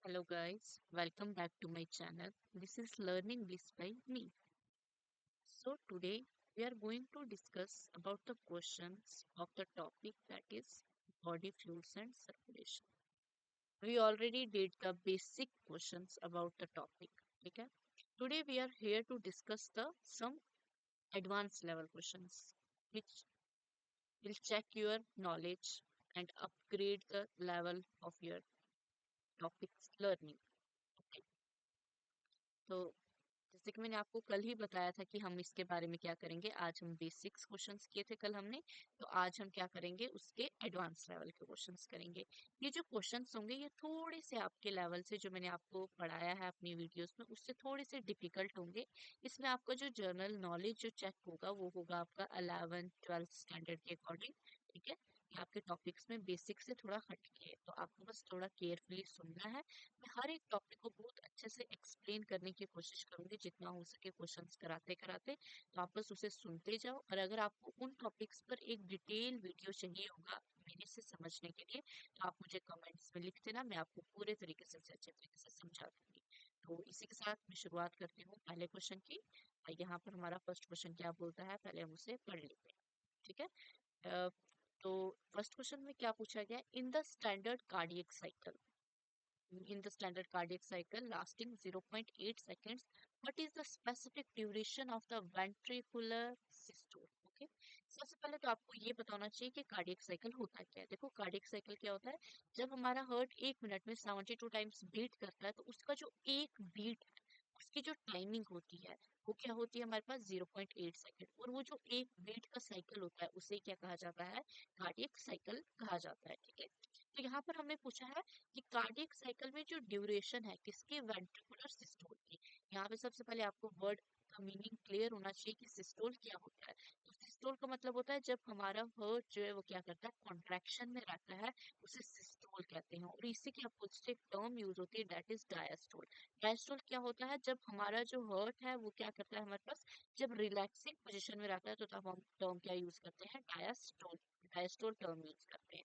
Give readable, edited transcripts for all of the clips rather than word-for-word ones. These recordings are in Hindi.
Hello guys, welcome back to my channel. This is Learning Bliss by me. So today we are going to discuss about the questions of the topic that is body fluids and circulation. We already did the basic questions about the topic. Okay? Today we are here to discuss the some advanced level questions which will check your knowledge and upgrade the level of your topics learning. Okay. So जैसे कि मैंने आपको कल ही बताया था कि हम इसके बारे में क्या करेंगे। आज हम बेसिक्स क्वेश्चंस किए थे कल हमने। तो आज हम क्या करेंगे, उसके एडवांस लेवल के क्वेश्चंस करेंगे। ये जो क्वेश्चंस होंगे ये थोड़े से आपके लेवल से, जो मैंने आपको पढ़ाया है अपनी वीडियोस में, उससे थोड़े से डिफिकल्ट होंगे। इसमें आपका जो जनरल नॉलेज जो चेक होगा वो होगा आपका 11th 12th स्टैंडर्ड के अकॉर्डिंग। ठीक है, ये आपके टॉपिक्स में बेसिक से थोड़ा हटके है, तो आपको बस थोड़ा केयरफुली सुनना है। मैं हर एक टॉपिक को बहुत अच्छे से एक्सप्लेन करने की कोशिश करूंगी जितना हो सके क्वेश्चंस कराते कराते। तो आप बस उसे सुनते जाओ, और अगर आपको उन टॉपिक्स पर एक डिटेल वीडियो चाहिए होगा मेरे से समझने के लिए, तो आप मुझे कमेंट्स में लिख देना, मैं आपको पूरे तरीके से अच्छे तरीके से समझा दूंगी। तो इसी के साथ मैं शुरुआत करती हूँ पहले क्वेश्चन की। यहाँ पर हमारा फर्स्ट क्वेश्चन क्या बोलता है, पहले हम उसे पढ़ लेते हैं। ठीक है। अ, तो फर्स्ट क्वेश्चन में क्या पूछा गया, इन the standard cardiac cycle, in the standard cardiac cycle lasting 0.8 seconds, what is the specific duration of the ventricular systole? Okay, सबसे पहले तो आपको ये बताना चाहिए कि कार्डियक साइकिल होता क्या है। देखो, कार्डियक साइकिल क्या होता है, जब हमारा हार्ट एक मिनट में 72 टाइम्स बीट करता है, तो उसका जो एक बीट है उसकी जो टाइमिंग होती है वो क्या होती है हमारे पास 0.8 सेकेंड। और वो जो एक बीट का साइकिल होता है उसे क्या कहा जाता है, कार्डियक साइकिल कहा जाता है। ठीक है, तो यहाँ पर हमें पूछा है कि कार्डियक साइकिल में जो ड्यूरेशन है किसके, वेंट्रिकुलर सिस्टोल की। यहाँ पे सबसे पहले आपको वर्ड का मीनिंग क्लियर होना चाहिए कि सिस्टोल क्या होता है। तो सिस्टोल का मतलब होता है जब हमारा हार्ट जो है वो क्या करता है, कॉन्ट्रैक्शन में रहता है, उसे सिस्टोल कहते हैं। और इसी की अपोजिट एक टर्म यूज होती है, दैट इज डायस्टोल। डायस्टोल क्या होता है, जब हमारा जो हार्ट है वो क्या करता है हमारे पास, जब रिलैक्सिंग पोजिशन में रहता है, तो तब हम टर्म क्या यूज करते हैं, डायस्टोल। डायस्टोल टर्म यूज करते हैं।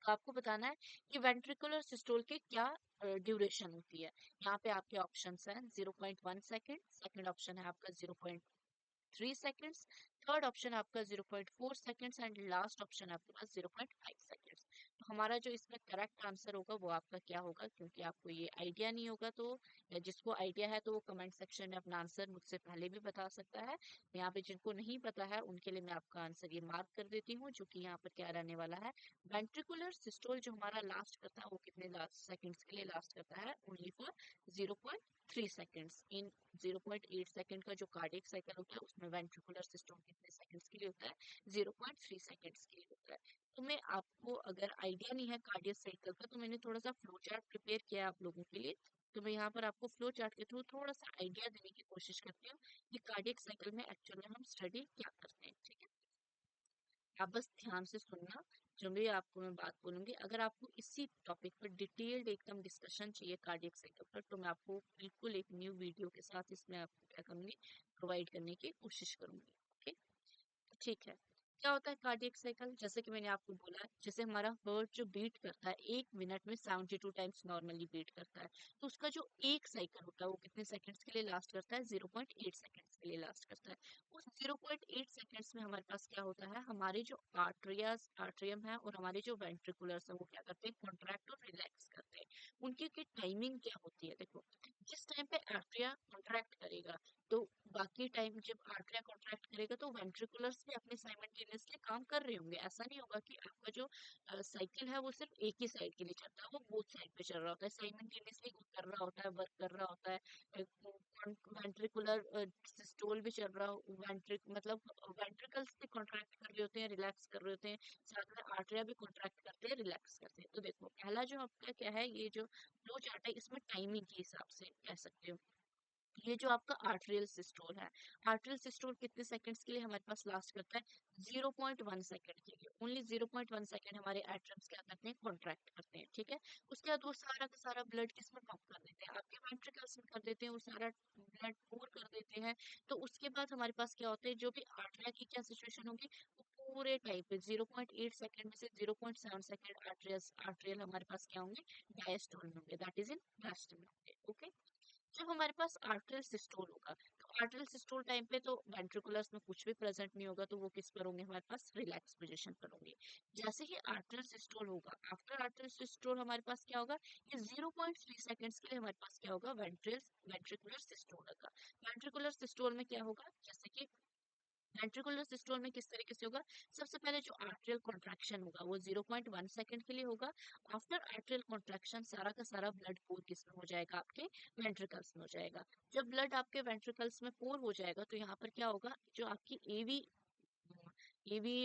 तो आपको बताना है कि वेंट्रिकुलर सिस्टोल के क्या ड्यूरेशन होती है। यहाँ पे आपके ऑप्शंस हैं 0.1 सेकेंड, सेकंड ऑप्शन है आपका 0.3 सेकेंड्स, थर्ड ऑप्शन आपका 0.4 सेकेंड्स, एंड लास्ट ऑप्शन आपके पास 0.5 सेकेंड्स। तो हमारा जो इसमें करेक्ट आंसर होगा वो आपका क्या होगा, क्योंकि आपको ये आइडिया नहीं होगा तो, या जिसको आइडिया है तो वो कमेंट सेक्शन में अपना आंसर मुझसे पहले भी बता सकता है। यहाँ पे जिनको नहीं पता है उनके लिए मैं आपका आंसर ये मार्क कर देती हूँ, जो कि यहाँ पर क्या रहने वाला है, वेंट्रिकुलर सिस्टोल जो हमारा लास्ट करता है वो कितने लास्ट सेकंड्स के लिए लास्ट करता है, only for 0.3 seconds. In 0.8 second का जो कार्डियक साइकिल होता है उसमें वेंट्रिकुलर सिस्टम कितने सेकंड्स के लिए होता है, 0.3 सेकंड्स के लिए होता है। तो मैं आपको, अगर आइडिया नहीं है कार्डियक साइकिल का, तो मैंने थोड़ा सा फ्लो चार्ट प्रिपेयर किया है आप लोगों के लिए। तो मैं यहाँ पर आपको फ्लो चार्ट के थ्रू थोड़ा सा आइडिया देने की कोशिश करती हूँ कि कार्डियक साइकिल में एक्चुअल में हम स्टडी क्या करते हैं। ठीक है, आप बस ध्यान से सुनना, जो भी आपको मैं बात बोलूंगी। अगर आपको इसी टॉपिक पर डिटेल्ड एकदम डिस्कशन चाहिए कार्डियक साइकिल पर, तो मैं आपको बिल्कुल एक न्यू वीडियो के साथ इसमें आपको क्या करूंगी, प्रोवाइड करने की कोशिश करूंगी। ओके, ठीक है। क्या होता है कार्डियक साइकिल, जैसे कि मैंने आपको बोला, जैसे हमारा हार्ट जो बीट करता है एक मिनट में 72 टाइम्स नॉर्मली बीट करता है, तो उसका जो एक साइकिल होता है वो कितने सेकंड्स के लिए लास्ट करता है, 0.8 सेकंड्स के लिए लास्ट करता है। उस 0.8 सेकंड्स में हमारे पास क्या होता है, हमारे जो आर्टरियास आर्ट्रियम है और हमारे जो वेंट्रिकुलर्स है वो क्या करते हैं, कॉन्ट्रैक्ट और रिलैक्स करते हैं। उनकी की टाइमिंग क्या होती है, देखो, जिस टाइम पे आर्ट्रिया कॉन्ट्रैक्ट करेगा, तो बाकी टाइम जब आर्टरिया कॉन्ट्रैक्ट करेगा तो वेंट्रिकुलर्स भी अपने साइमल्टेनियसली काम कर रहे होंगे। ऐसा नहीं होगा कि आपका जो साइकिल है वो सिर्फ एक ही साइड के लिए चलता है, वो बोथ साइड पे चल रहा होता है, साइमल्टेनियसली कर रहा होता है, वर्क कर रहा होता है। वेंट्रिकुलर सिस्टोल भी चल रहा हो, वेंट्रिक मतलब वेंट्रिकल्स भी कॉन्ट्रैक्ट कर रहे होते हैं, रिलैक्स कर रहे होते हैं, साथ में आर्टरिया भी कॉन्ट्रैक्ट करते हैं, रिलैक्स करते हैं। तो देखो, पहला जो आपका क्या है, ये जो फ्लो चार्ट है इसमें टाइमिंग के हिसाब से कह सकते हो। ये जो आपका आर्टरियल सिस्टोल है, आर्टरियल सिस्टोल कितने सेकंड्स के लिए हमारे पास लास्ट करता है, 0.1 सेकंड के लिए। ओनली 0.1 सेकंड हमारे एटम्स क्या करते हैं, कॉन्ट्रैक्ट करते हैं। ठीक है, उसके बाद वो सारा का सारा ब्लड किसमें पंप कर देते हैं, आपके वेंट्रिकल्स में कर देते हैं, वो सारा ब्लड पूर कर देते हैं। तो उसके बाद हमारे पास क्या होता है, जो भी आर्टरिया की क्या सिचुएशन होगी, वो पूरे टाइम पे 0.8 सेकंड में से 0.7 सेकंड आर्ट्रियल हमारे पास क्या होंगे, डायस्टोल में होंगे, दैट इज इन रेस्ट में होंगे। ओके, जब हमारे पास आर्टरियल सिस्टोल होगा, तो आर्टरियल सिस्टोल टाइम पे तो वेंट्रिकुलर्स में कुछ भी प्रेजेंट नहीं होगा, तो वो किस पर होंगे, हमारे पास रिलैक्स पोजीशन पर होंगे। जैसे ही आर्टरियल सिस्टोल होगा, आफ्टर आर्टरियल सिस्टोल हमारे पास क्या होगा, ये 0.3 सेकंड्स के लिए हमारे पास क्या होगा, वेंट्रिकुलर सिस्टोल होगा। वेंट्रिकुलर सिस्टोल में क्या होगा, जैसे कि वेंट्रिकुलर सिस्टोल में किस तरीके से होगा, सबसे पहले जो आर्टरियल कॉन्ट्रैक्शन होगा वो 0.1 सेकंड के लिए होगा। आफ्टर आर्टरियल कॉन्ट्रैक्शन सारा का सारा ब्लड पोर किस में हो जाएगा, आपके वेंट्रिकल्स में हो जाएगा। जब ब्लड आपके वेंट्रिकल्स में पोर हो जाएगा, तो यहाँ पर क्या होगा, जो आपकी एवी एवी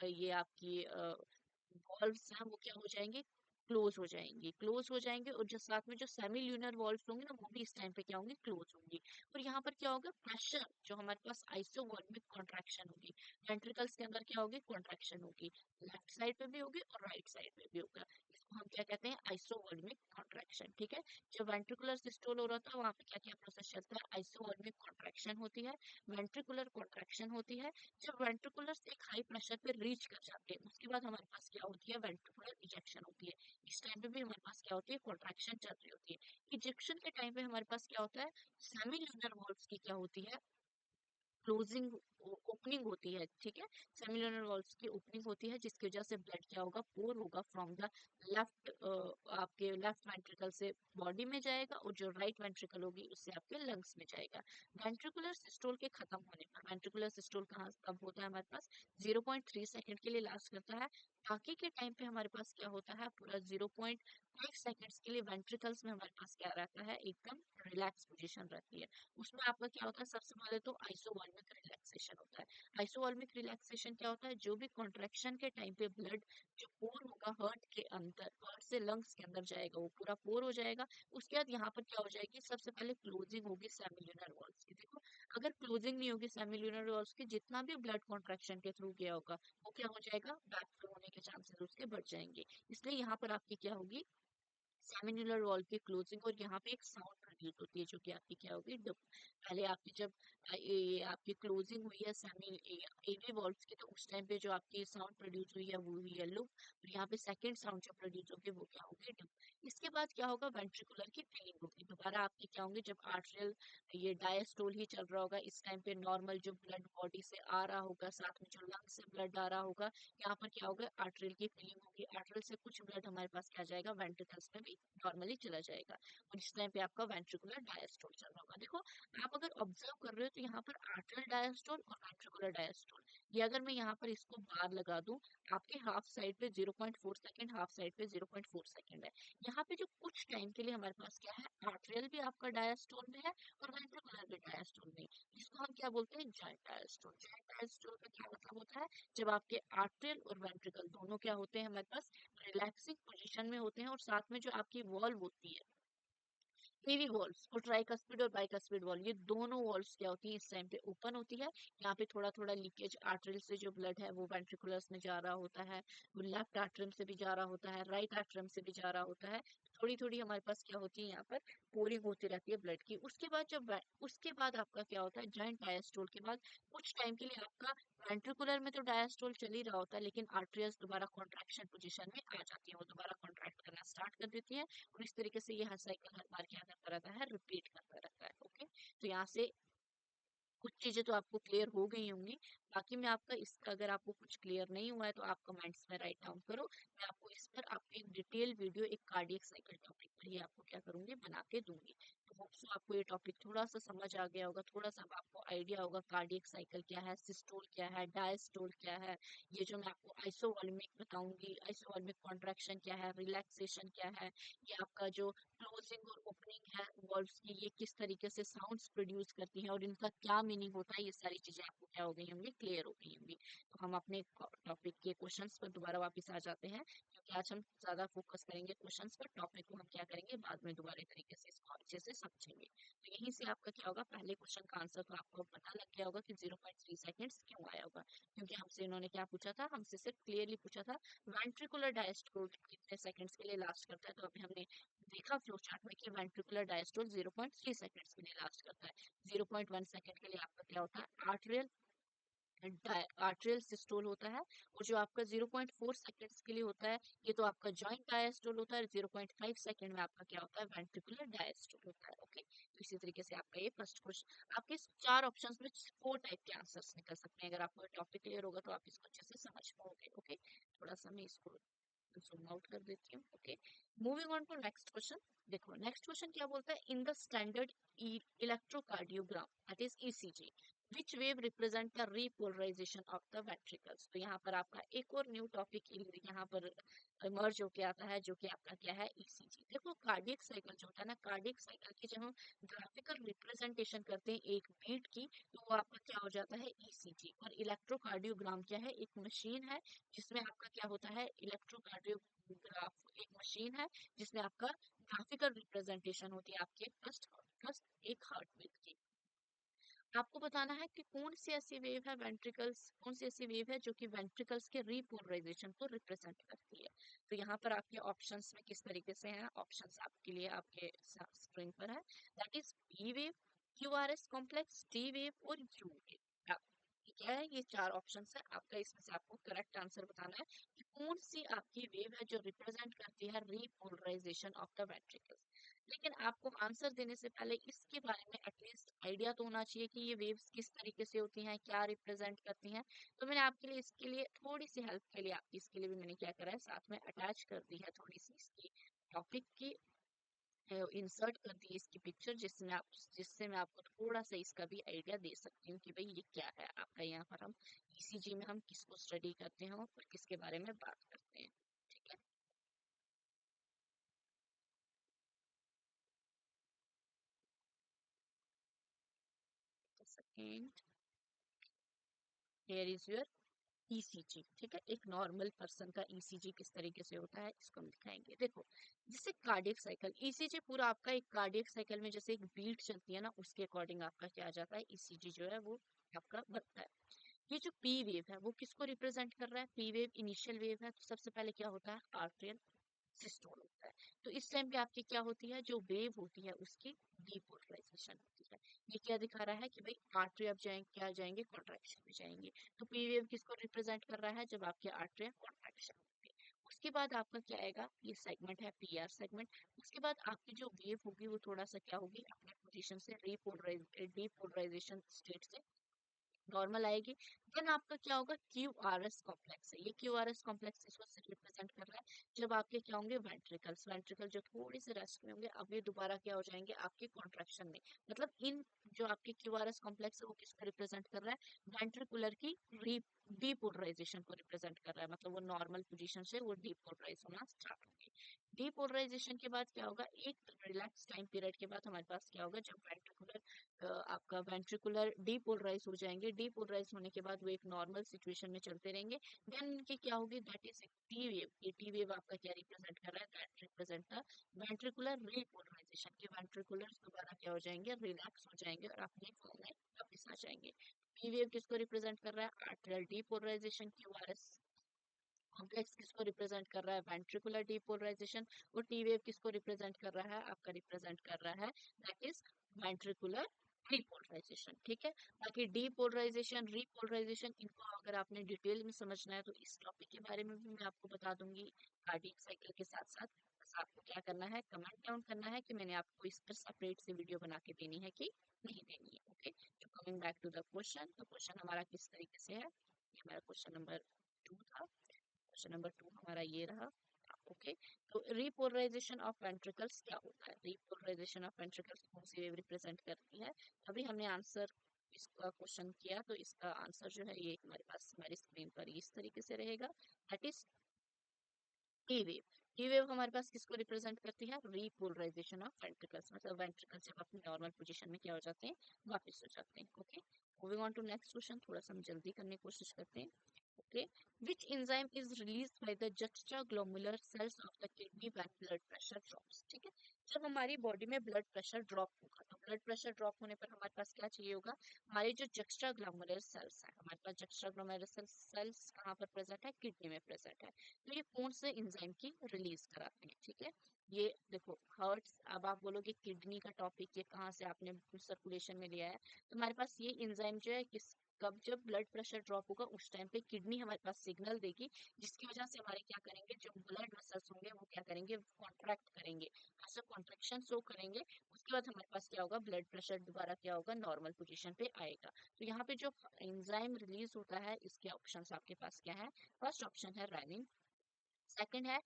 ये आपकी वॉल्व्स हैं वो क्या हो जाएंगे, क्लोज हो जाएंगे, और जो साथ में जो सेमी ल्यूनर वॉल्व्स होंगे ना, वो भी इस टाइम पे क्या होंगे, क्लोज होंगी। और यहाँ पर क्या होगा, प्रेशर जो हमारे पास आइसोवॉल्मिक कॉन्ट्रैक्शन होगी, वेंट्रिकल्स के अंदर क्या होगी, कॉन्ट्रैक्शन होगी, लेफ्ट साइड पे भी होगी और राइट साइड पे भी होगा। इसको हम क्या कहते हैं, आइसोवॉल्मिक कॉन्ट्रैक्शन। ठीक है, जब वेंट्रिकुलर सिस्टोल हो रहा था, वहां पे क्या क्या प्रोसेस चलता है, आइसोवॉल्मिक कॉन्ट्रैक्शन होती है, वेंट्रिकुलर कॉन्ट्रैक्शन होती है। जब वेंट्रिकुलर्स एक हाई प्रेशर पे रीच कर जाते हैं, उसके बाद हमारे पास क्या होती है, वेंट्रिकुलर इजेक्शन होती है। इस टाइम पे भी हमारे पास क्या होती है, कॉन्ट्रैक्शन चल रही होती है। इजेक्शन के टाइम पे हमारे पास क्या होता है, सेमी ल्यूनर वॉल्व्स की क्या होती है, क्लोजिंग ओपनिंग होती है। ठीक है, सेमिलर वॉल्व्स की ओपनिंग होती है, जिसकी वजह से ब्लड क्या होगा, पोर होगा फ्रॉम द लेफ्ट, आपके लेफ्ट वेंट्रिकल से बॉडी में जाएगा, और जो राइट वेंट्रिकल होगी उससे आपके लंग्स में जाएगा। वेंट्रिकुलर सिस्टोल के खत्म होने पर, वेंट्रिकुलर सिस्टोल कहाँ कब होता है हमारे पास, 0.3 सेकंड के लिए लास्ट करता है। बाकी के टाइम पे हमारे पास क्या होता है, पूरा 0.5 सेकंड्स के लिए वेंट्रिकल्स में हमारे पास क्या रहता है, एकदम रिलैक्स पोजीशन रहती है। उसमें आपका क्या होता है, सबसे पहले तो आइसोवॉल्मिक रिलैक्सेशन होता है। आइसोवॉल्मिक रिलैक्सेशन क्या होता है, जो भी कॉन्ट्रैक्शन के टाइम पे ब्लड जो पोर होगा हार्ट के अंदर, हार्ट से लंग्स के अंदर जाएगा, वो पूरा पोर हो जाएगा। उसके बाद यहाँ पर क्या हो जाएगी, सबसे पहले क्लोजिंग होगी सेमिल्यूनर वॉल्स की। देखो, अगर क्लोजिंग नहीं होगी सेमिल्यूनर वॉल्स की, जितना भी ब्लड कॉन्ट्रैक्शन के थ्रू गया होगा, वो क्या हो जाएगा, बैक फ्लो होने के चांसेस उसके बढ़ जाएंगे। इसलिए यहाँ पर आपकी क्या होगी, सेमिनुलर वॉल की क्लोजिंग, और यहाँ पे एक साउंड प्रोड्यूस होती है, जो कि आपकी क्या होगी, पहले आपकी जब ये आपकी क्लोजिंग हुई है सेमी एवी वॉल्व्स की, तो उस टाइम पे जो आपकी साउंड प्रोड्यूस हुई है वो हुई है लुप, और यहाँ पे सेकंड साउंड जो प्रोड्यूस होगी वो क्या होगी, डब। इसके बाद क्या होगा, वेंट्रिकुलर की फिलिंग होगी, दोबारा आपकी क्या होंगे, जब आर्टरियल ये डायस्टोल ही चल रहा होगा, इस टाइम पे नॉर्मल जो ब्लड बॉडी से आ रहा होगा, साथ में जो लंग से ब्लड आ रहा होगा, यहाँ पर क्या होगा, आर्टरियल की फिलिंग होगी, आर्टरियल से कुछ ब्लड हमारे पास क्या जाएगा, वेंट्रिकल्स में भी नॉर्मली चला जाएगा, और इस टाइम पे आपका वेंट्रिकुलर डायस्टोल चल रहा होगा। देखो, आप अगर ऑब्जर्व कर रहे हो, तो यहाँ पर आर्टरियल डायस्टोल और वेंट्रिकुलर डायस्टोल, ये अगर मैं यहाँ पर इसको बार लगा दूं, आपके हाफ साइड पे 0.4 सेकंड, हाफ साइड पे 0.4 सेकंड है। यहाँ पे जो कुछ टाइम के लिए हमारे पास क्या है, आर्टरियल भी आपका डायस्टोल में है और वेंट्रिकुलर भी डायस्टोल में, जिसको हम क्या बोलते हैं, जॉइंट डायस्टोल। जॉइंट डायस्टोल का क्या मतलब होता है, जब आपके आर्टरियल और वेंट्रिकल दोनों क्या होते हैं, हमारे पास रिलैक्सिंग पोजीशन में होते हैं, और साथ में जो आपकी वॉल्व होती है, एवी वॉल्व्स, और ट्राइकस्पिड और बाइकस्पिड वॉल्व, ये दोनों वॉल्व्स क्या होती है, इस टाइम पे ओपन होती है। यहाँ पे थोड़ा थोड़ा लीकेज, आर्टरियल से जो ब्लड है वो वेंट्रिकुलर्स में जा रहा होता है, वो लेफ्ट आर्टरियम से भी जा रहा होता है, राइट आर्टरियम से भी जा रहा होता है। थोड़ी थोड़ी हमारे पास क्या होती है, यहाँ पर पोरिंग होती रहती है ब्लड की। उसके बाद उसके बाद आपका क्या होता है, जॉइंट डायस्टोल के बाद कुछ टाइम के लिए आपका वेंट्रिकुलर में तो डायस्टोल चल ही रहा होता है, लेकिन आर्टरियल्स दोबारा कॉन्ट्रैक्शन पोजीशन में आ जाती है, वो दोबारा कॉन्ट्रैक्ट करना स्टार्ट कर देती है, और इस तरीके से ये हर साइकिल हर बार क्या करता रहता है, रिपीट करता रहता है। ओके, तो यहाँ से कुछ चीजें तो आपको क्लियर हो गई होंगी। बाकी मैं आपका इसका, अगर आपको कुछ क्लियर नहीं हुआ है, तो आप कमेंट्स में राइट डाउन करो, मैं आपको इस पर आपकी एक डिटेल वीडियो एक कार्डियक साइकिल टॉपिक पर ही आपको क्या करूंगी, बना के दूंगी। तो होप्स आपको ये टॉपिक थोड़ा सा समझ आ गया होगा, थोड़ा सा आपको आइडिया होगा कार्डियक साइकिल क्या है, सिस्टोल क्या है, डायस्टोल क्या है, ये जो मैं आपको आइसोवॉल्मिक बताऊंगी, आइसोवॉल्मिक कॉन्ट्रैक्शन क्या है, रिलैक्सेशन क्या है, ये आपका जो क्लोजिंग और ओपनिंग है वॉल्व्स की, ये किस तरीके से साउंड्स प्रोड्यूस करती हैं, और इनका क्या मीनिंग होता है, ये सारी चीजें आपको क्या हो गई होंगी, क्लियर हो गई होंगी। तो हम अपने टॉपिक के क्वेश्चंस पर दोबारा वापस आ जाते हैं, क्योंकि आज हम ज्यादा फोकस करेंगे क्वेश्चंस पर, टॉपिक को हम क्या करेंगे, बाद में दोबारा तरीके से इसको अच्छे से समझेंगे। तो यहीं से आपका क्या होगा, पहले क्वेश्चन का आंसर तो आपको पता लग गया होगा कि 0.3 सेकेंड्स क्यों आया होगा, क्योंकि हमसे इन्होंने क्या पूछा था, हमसे सिर्फ क्लियरली पूछा था वेंट्रिकुलर डायस्टोल कितने सेकंड्स के लिए लास्ट करता है। तो अभी हमने देखा फ्लो चार्ट में कि वेंट्रिकुलर डायस्टोल 0.3 सेकंड्स के लिए लास्ट करता है। 0.1 सेकंड के लिए आपका क्या होता है, आर्टरियल आर्ट्रियल सिस्टोल होता है, और जो आपका 0.4 सेकेंड्स के लिए होता है, ये तो आपका जॉइंट डायस्टोल होता है। 0.5 सेकेंड में आपका क्या होता है, वेंट्रिकुलर डायस्टोल होता है। ओके, इसी तरीके से आपका ये फर्स्ट क्वेश्चन, आपके चार ऑप्शंस में 4 टाइप के आंसर्स निकल सकते हैं। अगर आपको टॉपिक क्लियर होगा तो आप इसको अच्छे से समझ पाओगे। ओके, थोड़ा सा मैं इसको जूम आउट कर देती हूँ। Okay, moving on to next question. देखो नेक्स्ट क्वेश्चन क्या बोलता है, in the standard electrocardiogram that is ECG which wave represent the repolarisation of the ventricles. तो यहाँ पर आपका एक और न्यू टॉपिक यहाँ पर इमर्ज होके आता है, जो कि आपका क्या है, ईसीजी। देखो कार्डियक साइकिल जो होता है ना, कार्डियक साइकिल की जब हम ग्राफिकल रिप्रेजेंटेशन करते हैं एक बीट की, तो वो आपका क्या हो जाता है, ईसीजी। और इलेक्ट्रोकार्डियोग्राम क्या है, एक मशीन है जिसमें आपका क्या होता है, इलेक्ट्रोकार्डियोग्राफ एक मशीन है जिसमें आपका ग्राफिकल रिप्रेजेंटेशन होती है आपके फर्स्ट फर्स्ट एक हार्ट बीट की। आपको बताना है कि कौन सी ऐसी वेव है वेंट्रिकल्स, कौन सी ऐसी वेव है जो कि वेंट्रिकल्स के रिपोलराइजेशन को रिप्रेजेंट करती है। तो यहाँ पर आपके ऑप्शंस में किस तरीके से हैं, ऑप्शंस आपके लिए आपके स्क्रीन पर है। That is P wave, QRS complex, T wave और यू वेव। क्या है, ये चार ऑप्शंस है आपका, इसमें से आपको करेक्ट आंसर बताना है कि कौन सी आपकी वेव है जो रिप्रेजेंट करती है रिपोलराइजेशन ऑफ द वेंट्रिकल्स। लेकिन आपको आंसर देने से पहले इसके बारे में एटलीस्ट आइडिया तो होना चाहिए कि ये वेव्स किस तरीके से होती हैं, क्या रिप्रेजेंट करती हैं। तो मैंने आपके लिए इसके लिए थोड़ी सी हेल्प के लिए आपकी इसके लिए भी मैंने क्या करा है, साथ में अटैच कर दी है थोड़ी सी इसकी टॉपिक की, इंसर्ट कर दी इसकी पिक्चर, जिससे मैं आपको थोड़ा सा इसका भी आइडिया दे सकती हूँ कि भाई ये क्या है आपका। यहाँ पर हम ईसीजी में हम किसको स्टडी करते हैं और किसके बारे में बात करते हैं। ठीक है, second, here is your ECG. ठीक है, एक नॉर्मल पर्सन का ईसीजी किस तरीके से होता है इसको हम दिखाएंगे। देखो जैसे कार्डियक साइकिल, ईसीजी पूरा आपका एक कार्डियक साइकिल में जैसे एक बीट चलती है ना, उसके अकॉर्डिंग आपका क्या आ जाता है, ईसीजी जो है वो आपका बनता है। ये जो पी वेव है वो किसको रिप्रेजेंट कर रहा है, पी वेव इनिशियल वेव है, तो सबसे पहले क्या होता है, आर्ट्रियल सिस्टोल होता है। तो इस टाइम पे आपकी क्या होती है, जो वेव होती है उसकी डीपोलराइजेशन होती है। ये क्या दिखा रहा है कि भाई आर्टरी अब जाएंगे, क्या जाएंगे, कॉन्ट्रैक्शन में जाएंगे। तो पी वेव किसको रिप्रेजेंट कर रहा है, जब आपके आर्टरी कॉन्ट्रैक्शन होंगे। उसके बाद आपका क्या आएगा, ये सेगमेंट है पीआर सेगमेंट। उसके बाद आपकी जो वेव होगी वो थोड़ा सा क्या होगी, अपने पोजीशन से डीपोलराइजेशन स्टेट से नॉर्मल आएगी। देन आपका क्या होगा, क्यू आर एस कॉम्प्लेक्स है, ये क्यू आर एस कॉम्प्लेक्स इसको रिप्रेजेंट कर रहा है। जब आपके क्या होंगे, वेंट्रिकल्स, वेंट्रिकल जो थोड़ी से रेस्ट में होंगे, अब ये दोबारा क्या हो जाएंगे आपके कॉन्ट्रैक्शन में। मतलब इन जो आपके क्यू आर एस कॉम्प्लेक्स है वो किसको रिप्रेजेंट कर रहा है, वेंट्रिकुलर की डीपोलराइजेशन को रिप्रेजेंट कर रहा है। मतलब वो नॉर्मल पोजीशन से वो डीपोलराइज होना स्टार्ट होंगे। डीपोलराइजेशन के बाद क्या होगा, एक रिलैक्स टाइम पीरियड के बाद हमारे पास क्या होगा, जब वेंट्रिकुलर आपका वेंट्रिकुलर डीपोलराइज हो जाएंगे, डीपोलराइज होने के बाद वो एक नॉर्मल सिचुएशन में चलते रहेंगे। देन इनकी क्या होगी, दैट इज टी वेव। ये टी वेव आपका क्या रिप्रेजेंट कर रहा है, that represent the ventricular repolarisation के वेंट्रिकुलर दोबारा क्या हो जाएंगे, रिलैक्स हो जाएंगे और अपने फॉर्म में वापस आ जाएंगे। पी वेव किसको रिप्रेजेंट कर रहा है, आर्टेरियल डीपोलराइजेशन, क्यूआरएस कॉम्प्लेक्स किसको रिप्रेजेंट कर रहा है, वेंट्रिकुलर डीपोलराइजेशन। और टी वेव किसको रिप्रेजेंट कर रहा है, आपका रिप्रेजेंट कर रहा है दैट इज वेंट्रिकुलर रिपोलराइजेशन। ठीक है, बाकी डीपोलराइजेशन रिपोलराइजेशन इनको अगर आपने डिटेल में समझना है तो इस टॉपिक के बारे में भी मैं आपको बता दूंगी कार्डियक साइकिल के साथ साथ। बस आपको क्या करना है, कमेंट डाउन करना है कि मैंने आपको इस पर सेपरेट से वीडियो बना के देनी है कि नहीं देनी है। ओके, तो coming back to the question, तो क्वेश्चन हमारा किस तरीके से है, ये हमारा क्वेश्चन नंबर 2 था। क्वेश्चन नंबर 2 हमारा ये रहा। ओके, तो रिपोलराइजेशन ऑफ वेंट्रिकल्स क्या होता है, रिपोलराइजेशन ऑफ वेंट्रिकल्स कौन सी वेव रिप्रेजेंट करती है। अभी हमने आंसर इसका क्वेश्चन किया, तो इसका आंसर जो है ये हमारे पास हमारी स्क्रीन पर इस तरीके से रहेगा, that is T wave. T wave हमारे पास किसको रिप्रेजेंट करती है, रिपोलराइजेशन ऑफ वेंट्रिकल्स। मतलब वेंट्रिकल्स जब अपनी नॉर्मल पोजीशन में क्या हो जाते हैं, वापस हो जाते हैं। Okay, moving on to next question, थोड़ा सा हम जल्दी करने की कोशिश करते हैं। Okay, which enzyme is released by the juxtaglomerular cells of the kidney when blood pressure drops। ठीक है, जब हमारी बॉडी में ब्लड प्रेशर ड्रॉप होगा, तो ब्लड प्रेशर ड्रॉप होने पर हमारे पास क्या चाहिए होगा, हमारे जो जक्स्ट्राग्लोमेरुलर सेल्स है, हमारे पास जक्स्ट्राग्लोमेरुलर सेल्स कहाँ पर प्रेजेंट है, किडनी में प्रेजेंट है। तो ये कौन से एंजाइम की रिलीज कराते हैं। ठीक है, ये देखो हर्ट्स, अब आप बोलोगे किडनी का टॉपिक ये कहाँ से आपने सर्कुलेशन में लिया है, तो हमारे पास ये एंजाइम जो है किस कब, जब ब्लड प्रेशर ड्रॉप होगा उस टाइम पे किडनी हमारे पास सिग्नल देगी, जिसकी वजह से हमारे क्या करेंगे, जो ब्लड वेसल्स होंगे वो क्या करेंगे, कॉन्ट्रैक्ट करेंगे, ऐसा कॉन्ट्रैक्शन शो करेंगे। उसके बाद हमारे पास क्या होगा, ब्लड प्रेशर दोबारा क्या होगा, नॉर्मल पोजीशन पे आएगा। तो यहाँ पे जो एंजाइम रिलीज होता है, इसके ऑप्शंस आपके पास क्या है, फर्स्ट ऑप्शन है रेनिन, सेकंड है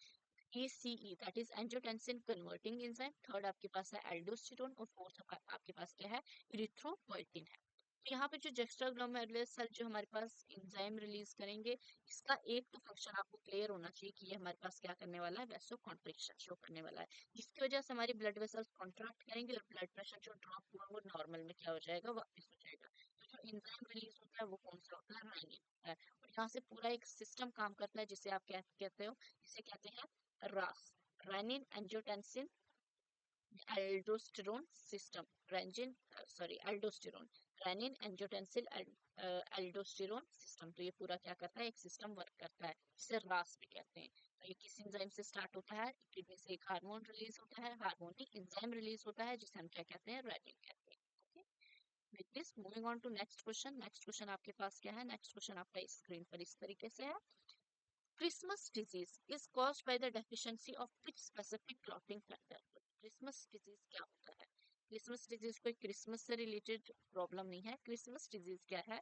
ACE that is angiotensin converting enzyme, third आपके पास है एल्डोस्टेरोन, और फोर्थ आपके पास क्या है, इरिथ्रोपोइटिन है। तो यहाँ पे जो जुक्स्टाग्लोमेरुलर सेल जो हमारे पास एंजाइम रिलीज करेंगे, इसका एक तो फंक्शन आपको क्लियर होना चाहिए कि ये हमारे पास क्या करने वाला है, वैसो कॉन्ट्रिक्शन शो करने वाला है, जिसकी वजह से हमारी ब्लड वेसल्स कॉन्ट्रैक्ट करेंगे और ब्लड प्रेशर जो ड्रॉप हुआ वो नॉर्मल में क्या हो जाएगा, वापस हो जाएगा। तो जो एंजाइम रिलीज होता है वो कौन सा होता है, रेनिन। और यहाँ से पूरा एक सिस्टम काम करता है जिसे आप कहते हो, जिसे कहते हैं RAS, renin angiotensin aldosterone system, renin sorry aldosterone, renin angiotensin aldosterone system. तो ये पूरा क्या करता है, एक सिस्टम वर्क करता है, जिसे रास भी कहते हैं। तो ये किस एंजाइम से स्टार्ट होता है, किडनी से एक हार्मोन रिलीज होता है, हार्मोन नहीं एंजाइम रिलीज होता है, जिसे हम क्या कहते हैं, रेनिन कहते हैं। Okay, with this moving on to next question. Next question आपके पास क्या है, नेक्स्ट क्वेश्चन आपका स्क्रीन पर इस तरीके से है, Christmas disease is caused by the deficiency of which specific clotting factor? Christmas disease क्या होता है, क्रिसमस डिजीज कोई क्रिसमस से रिलेटेड प्रॉब्लम नहीं है। क्रिसमस डिजीज क्या है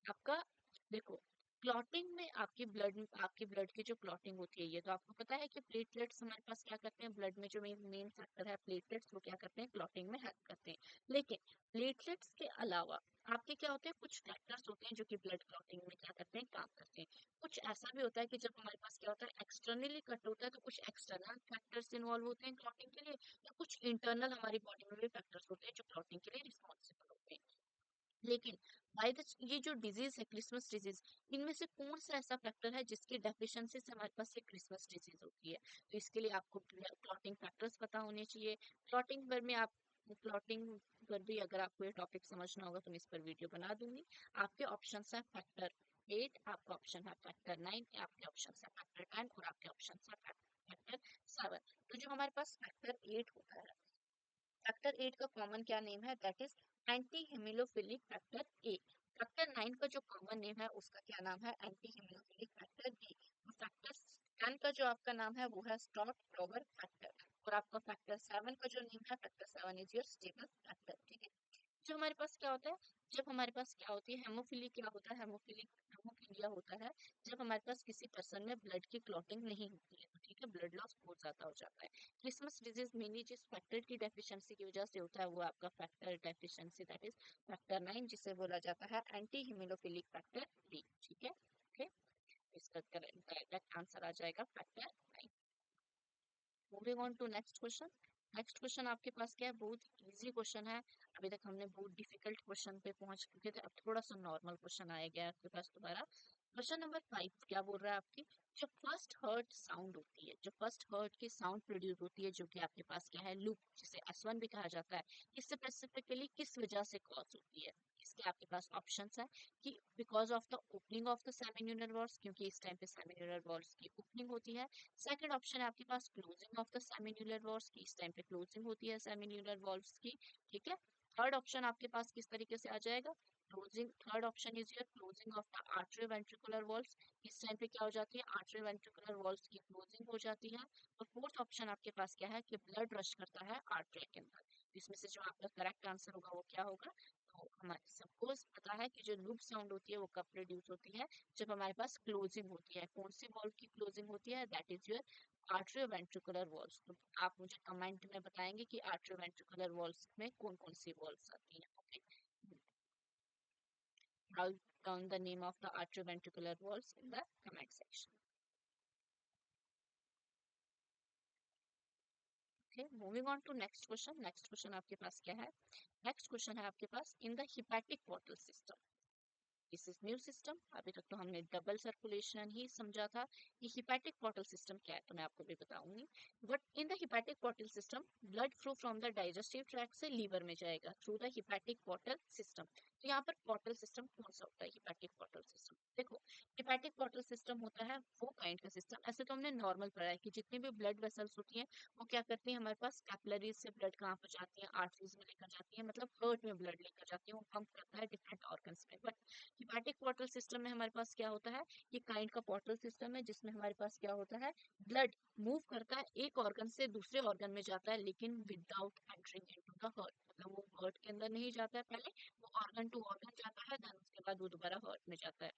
आपका, देखो क्लॉटिंग में आपकी ब्लड की जो क्लॉटिंग होती है, ये तो आपको पता है कि प्लेटलेट्स हमारे पास क्या करते हैं, ब्लड में जो मेन फैक्टर है प्लेटलेट्स, वो क्या करते हैं, क्लॉटिंग में हेल्प करते हैं। लेकिन प्लेटलेट्स के अलावा आपके क्या होते हैं, कुछ फैक्टर्स होते हैं जो कि ब्लड क्लॉटिंग में क्या करते हैं, काम करते हैं। कुछ ऐसा भी होता है कि जब हमारे पास क्या होता है, एक्सटर्नली कट होता है, तो कुछ एक्सटर्नल फैक्टर्स इन्वॉल्व होते हैं क्लॉटिंग के लिए, या कुछ इंटरनल हमारी बॉडी में भी फैक्टर्स होते हैं जो क्लॉटिंग के लिए रिस्पॉन्सिबल होते हैं। लेकिन बाय द ये जो डिजीज है क्रिसमस डिजीज, इनमें से कौन सा ऐसा फैक्टर है जिसकी डेफिशिएंसी से हमारे पास ये क्रिसमस डिजीज होती है। तो इसके लिए आपको क्लॉटिंग फैक्टर्स पता होने चाहिए। क्लॉटिंग पर में आप क्लॉटिंग पर भी अगर आपको ये टॉपिक समझना होगा तो मैं इस पर वीडियो बना दूंगी। आपके ऑप्शन है फैक्टर 8, आपका ऑप्शन है फैक्टर 9, आपके ऑप्शन है फैक्टर 10, और आपके ऑप्शन है फैक्टर 7। तो जो हमारे पास फैक्टर 8 होता है, फैक्टर 8 का कॉमन क्या नेम है, that is anti haemophilic factor 8। Factor 9 का जो कॉमन नेम है उसका क्या नाम है, एंटी हिमोफिलिक फैक्टर 2। और फैक्टर 10 का जो आपका नाम है वो है स्टॉप फ्लावर फैक्टर। और आपका फैक्टर 7 का जो नेम है, factor 7 is your stable factor. ठीक है, जो हमारे पास क्या होता है, जब हमारे पास क्या होती है हेमोफिली, क्या होता है हेमोफिलिया होता है जब हमारे पास किसी पर्सन में ब्लड की क्लॉटिंग नहीं होती है, तो ठीक है, ब्लड लॉस बहुत ज्यादा हो जाता है। क्रिसमस डिजीज मेनली जिस फैक्टर की डेफिशिएंसी की वजह से होता है वो आपका factor deficiency that is factor 9, जिसे बोला जाता है एंटी हिमोफिलिक फैक्टर 3। ठीक है, ओके, इसका करेक्ट आंसर आ जाएगा factor 9। Moving on to next question. Next question आपके पास क्या है, बहुत इजी क्वेश्चन है। अभी तक हमने बहुत डिफिकल्ट क्वेश्चन पे पहुंच चुके थे, अब थोड़ा सा नॉर्मल क्वेश्चन आया गया आपके पास दोबारा। क्वेश्चन नंबर 5 क्या बोल रहा है आपकी, जो फर्स्ट हर्ट साउंड होती है, जो फर्स्ट हर्ट की साउंड प्रोड्यूस होती है, जो कि आपके पास क्या है, लूप, जिसे S1 भी कहा जाता है, किस स्पेसिफिकली किस वजह से कॉज होती है। इसके आपके पास ऑप्शंस है कि because of the opening of the semilunar valves, क्योंकि इस टाइम पे सेमिन्यूलर वॉल्स की ओपनिंग होती है। सेकंड ऑप्शन है आपके पास closing of the semilunar walls की, इस टाइम पे क्लोजिंग होती है सेमिन्यूलर वॉल्स की। ठीक है, थर्ड ऑप्शन आपके पास किस तरीके से आ जाएगा, closing, third option is your closing of the artery ventricular walls, इस टाइम पे क्या हो जाती है, आर्टरी वेंट्रिकुलर वॉल्स की क्लोजिंग हो जाती है। और फोर्थ ऑप्शन आपके पास क्या है कि ब्लड रश करता है आर्टरी के अंदर। इसमें से जो आपका करेक्ट आंसर होगा वो क्या होगा, तो हमारे सबको पता है कि जो लूप साउंड होती है वो कब प्रोड्यूस होती है, जब हमारे पास क्लोजिंग होती है। कौन सी वॉल्व की क्लोजिंग होती है, दैट इज योर आर्ट्रियोवेंट्रिकुलर वॉल्स। तो आप मुझे कमेंट में बताएंगे कि आर्ट्रियोवेंट्रिकुलर वॉल्स में कौन कौन सी वॉल्स आती हैं। Okay, write down the name of the atrioventricular walls in the comment section. Okay, moving on to next question. Next question आपके पास क्या है, next question है आपके पास in the hepatic portal system. This is new system, अभी तक तो हमने डबल सर्कुलेशन ही समझा था। ये हिपैटिक पोर्टल सिस्टम क्या है तो मैं आपको भी बताऊंगी। But in the hepatic portal system blood flow from the digestive tract से लीवर में जाएगा through the hepatic portal system. तो यहाँ पर पोर्टल सिस्टम कौन सा होता है? Hepatic portal system. देखो, हिपैटिक पोर्टल सिस्टम होता है वो काइंड का सिस्टम, ऐसे तो हमने नॉर्मल पढ़ा है कि जितनी भी ब्लड वेसल्स होती हैं वो क्या करती हैं, हमारे पास कैपिलरीज से ब्लड कहाँ पर जाती है, आर्टरीज में लेकर जाती है, मतलब हार्ट में ब्लड लेकर जाती है, वो पंप करता है डिफरेंट ऑर्गन्स में। बट हिपैटिक पोर्टल सिस्टम में हमारे पास क्या होता है, ये काइंड का पोर्टल सिस्टम है जिसमें हमारे पास क्या होता है, ब्लड मूव करता है, एक ऑर्गन से दूसरे ऑर्गन में जाता है, लेकिन without entering into the heart, मतलब वो हार्ट के अंदर नहीं जाता है, पहले वो ऑर्गन टू ऑर्गन जाता है, देन उसके बाद वो दोबारा हार्ट में जाता है।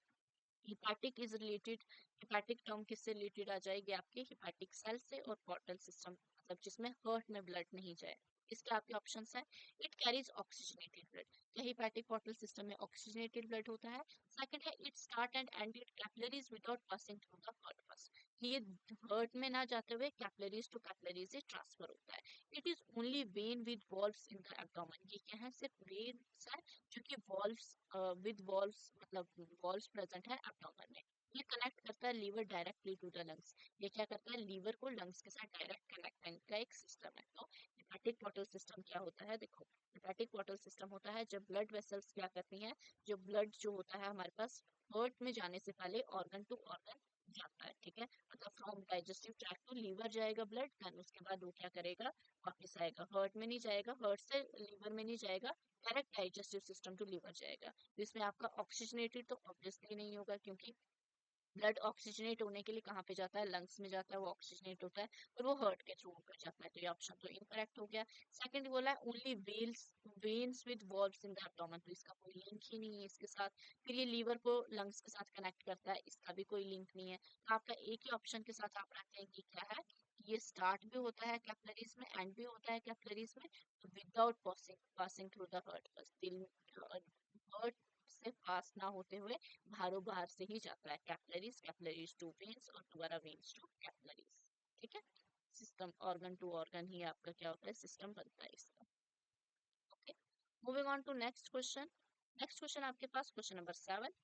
Hepatic is related, hepatic term किससे रिलेटेड आ जाएगी आपके, हिपैटिक सेल से, और पोर्टल सिस्टम मतलब जिसमें हार्ट में ब्लड नहीं जाए। इसके आपके ऑप्शंस हैं, इट कैरीज ऑक्सीजनेटेड ब्लड, क्या हिपैटिक पोर्टल सिस्टम में ऑक्सीजनेटेड ब्लड होता है? सेकंड है, it start and and it capillaries without passing through the heart first, ये हार्ट में ना जाते हुए कैपिलरीज टू कैपिलरीज से ट्रांसफर होता है। It is only when with valves in the abdomen, ये क्या है, सिर्फ वेन्स है जो कि वॉल्व्स विद वॉल्व्स मतलब वॉल्व्स प्रेजेंट है एब्डोमेन में। ये कनेक्ट करता है liver directly to the lungs, ये क्या करता है, लीवर को लंग्स के साथ डायरेक्ट कनेक्ट करने का एक सिस्टम है। तो हेपेटिक पोर्टल सिस्टम क्या होता है, देखो हेपेटिक पोर्टल सिस्टम होता है जब ब्लड वेसल्स क्या करती हैं, जो ब्लड जो होता है हमारे पास हार्ट में जाने से पहले ऑर्गन टू ऑर्गन जाता है, ठीक है, मतलब from digestive tract to liver जाएगा ब्लड, देन उसके बाद वो क्या करेगा, वापस आएगा, हार्ट में नहीं जाएगा, हार्ट से लीवर में नहीं जाएगा, direct digestive system to liver जाएगा। तो इसमें आपका ऑक्सीजनेटेड तो ऑब्वियसली नहीं होगा, क्योंकि ब्लड ऑक्सीजनेट होने के लिए कहाँ पे जाता है, लंग्स में जाता है, वो ऑक्सीजनेट होता है और वो हार्ट के थ्रू ऊपर जाता है, तो ये ऑप्शन तो इनकरेक्ट हो गया। सेकंड बोला है only veins with valves in the abdomen, तो इसका कोई लिंक ही नहीं है इसके साथ। फिर ये लीवर को लंग्स के साथ कनेक्ट करता है, इसका भी कोई लिंक नहीं है। तो आपका एक ही ऑप्शन के साथ आप रखते हैं कि क्या है, कि ये स्टार्ट भी होता है कैपिलरीज में, एंड भी होता है कैपिलरीज में, तो without passing passing through the heart, बस दिल हार्ट से पास ना होते हुए बाहरों बाहर से ही जाता है, कैपिलरीज टू वेन्स और दोबारा वेन्स टू कैपिलरीज, ठीक है। सिस्टम ऑर्गन टू ऑर्गन ही आपका क्या होता है, सिस्टम बनता है इसका। Okay, moving on to next question. Next question आपके पास question number 7,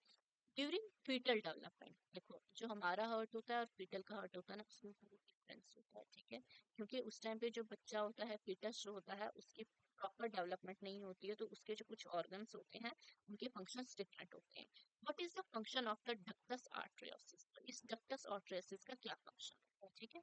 during fetal development. देखो, जो हमारा हार्ट होता है और फीटल का हार्ट होता है ना, उसमें बहुत डिफरेंस होता है, ठीक है, क्योंकि उस टाइम पे जो बच्चा होता है, फीटस जो होता है, उसकी प्रॉपर डेवलपमेंट नहीं होती है, तो उसके जो कुछ ऑर्गन्स होते हैं उनके फंक्शंस डिफरेंट होते हैं। What is the function of the ductus आर्टरियोसिस, इस डक्टस आर्टरियोसिस का क्या फंक्शन होता है, ठीक है,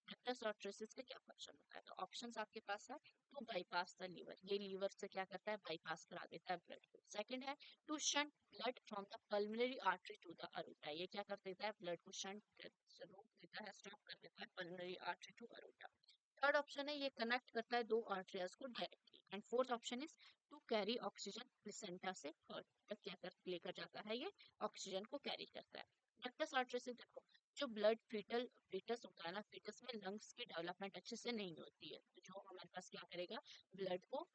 डक्टस आर्टरियोसिस का क्या फंक्शन होता है, तो ऑप्शंस आपके पास है, टू बाईपास द लीवर, ये लीवर से क्या करता है, बाईपास करा देता है ब्लड को। सेकंड है, to shunt blood from the pulmonary artery to the aorta, ये क्या कर देता है, ब्लड को शंट से रोक देता है, स्टॉप कर देता है pulmonary artery to aorta. Third option है, ये कनेक्ट करता है दो आर्टरियाज को directly. And fourth option is to carry oxygen placenta से हार्ट तक क्या कर लेकर जाता है, ये ऑक्सीजन को कैरी करता है। डक्टस आर्टरियोसिस, देखो, जो ब्लड फीटस होता है ना, फीटस में लंग्स की डेवलपमेंट अच्छे से नहीं होती है, तो जो हमारे पास क्या करेगा, ब्लड को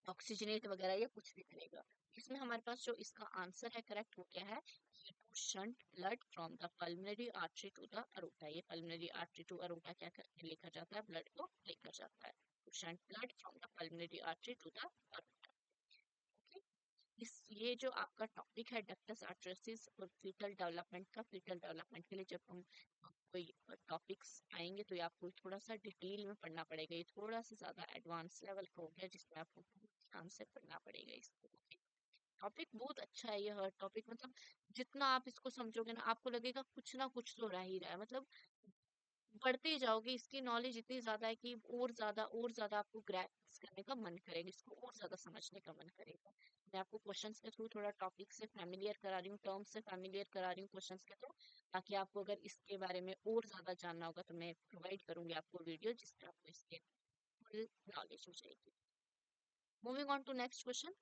ऑक्सीजनेट वगैरह या कुछ भी करेगा। इसमें हमारे पास जो इसका आंसर है करेक्ट, वो क्या है, ये to shunt blood from the pulmonary artery to the aorta, ये पल्मोनरी आर्टरी टू अरूटा क्या करके लेकर जाता है, ब्लड को लेकर जाता है, to shunt blood from the pulmonary artery to the aorta. Okay, इस ये जो आपका टॉपिक है डक्टस आर्टरियोसिस और फीटल डेवलपमेंट का, फीटल डेवलपमेंट के लिए जब हम कोई टॉपिक्स आएंगे तो ये आपको थोड़ा सा डिटेल में पढ़ना पड़ेगा, ये थोड़ा सा ज्यादा एडवांस लेवल का हो गया जिसमें आपको ध्यान से पढ़ना पड़ेगा इसको। टॉपिक बहुत अच्छा है ये, हर टॉपिक मतलब जितना आप इसको समझोगे ना, आपको लगेगा कुछ ना कुछ तो रह ही रहा है, मतलब बढ़ते ही जाओगे, इसकी नॉलेज इतनी ज्यादा है कि और ज्यादा आपको ग्रैस्प करने का मन करेगा, इसको और ज्यादा समझने का मन करेगा। मैं आपको क्वेश्चंस के थ्रू थोड़ा टॉपिक से फैमिलियर करा रही हूँ, टर्म्स से फैमिलियर करा रही हूँ क्वेश्चंस के थ्रू, ताकि आपको अगर इसके बारे में और ज्यादा जानना होगा तो मैं प्रोवाइड करूंगी आपको वीडियो जिससे आपको इसके फुल नॉलेज हो जाएगी। Moving on to next question,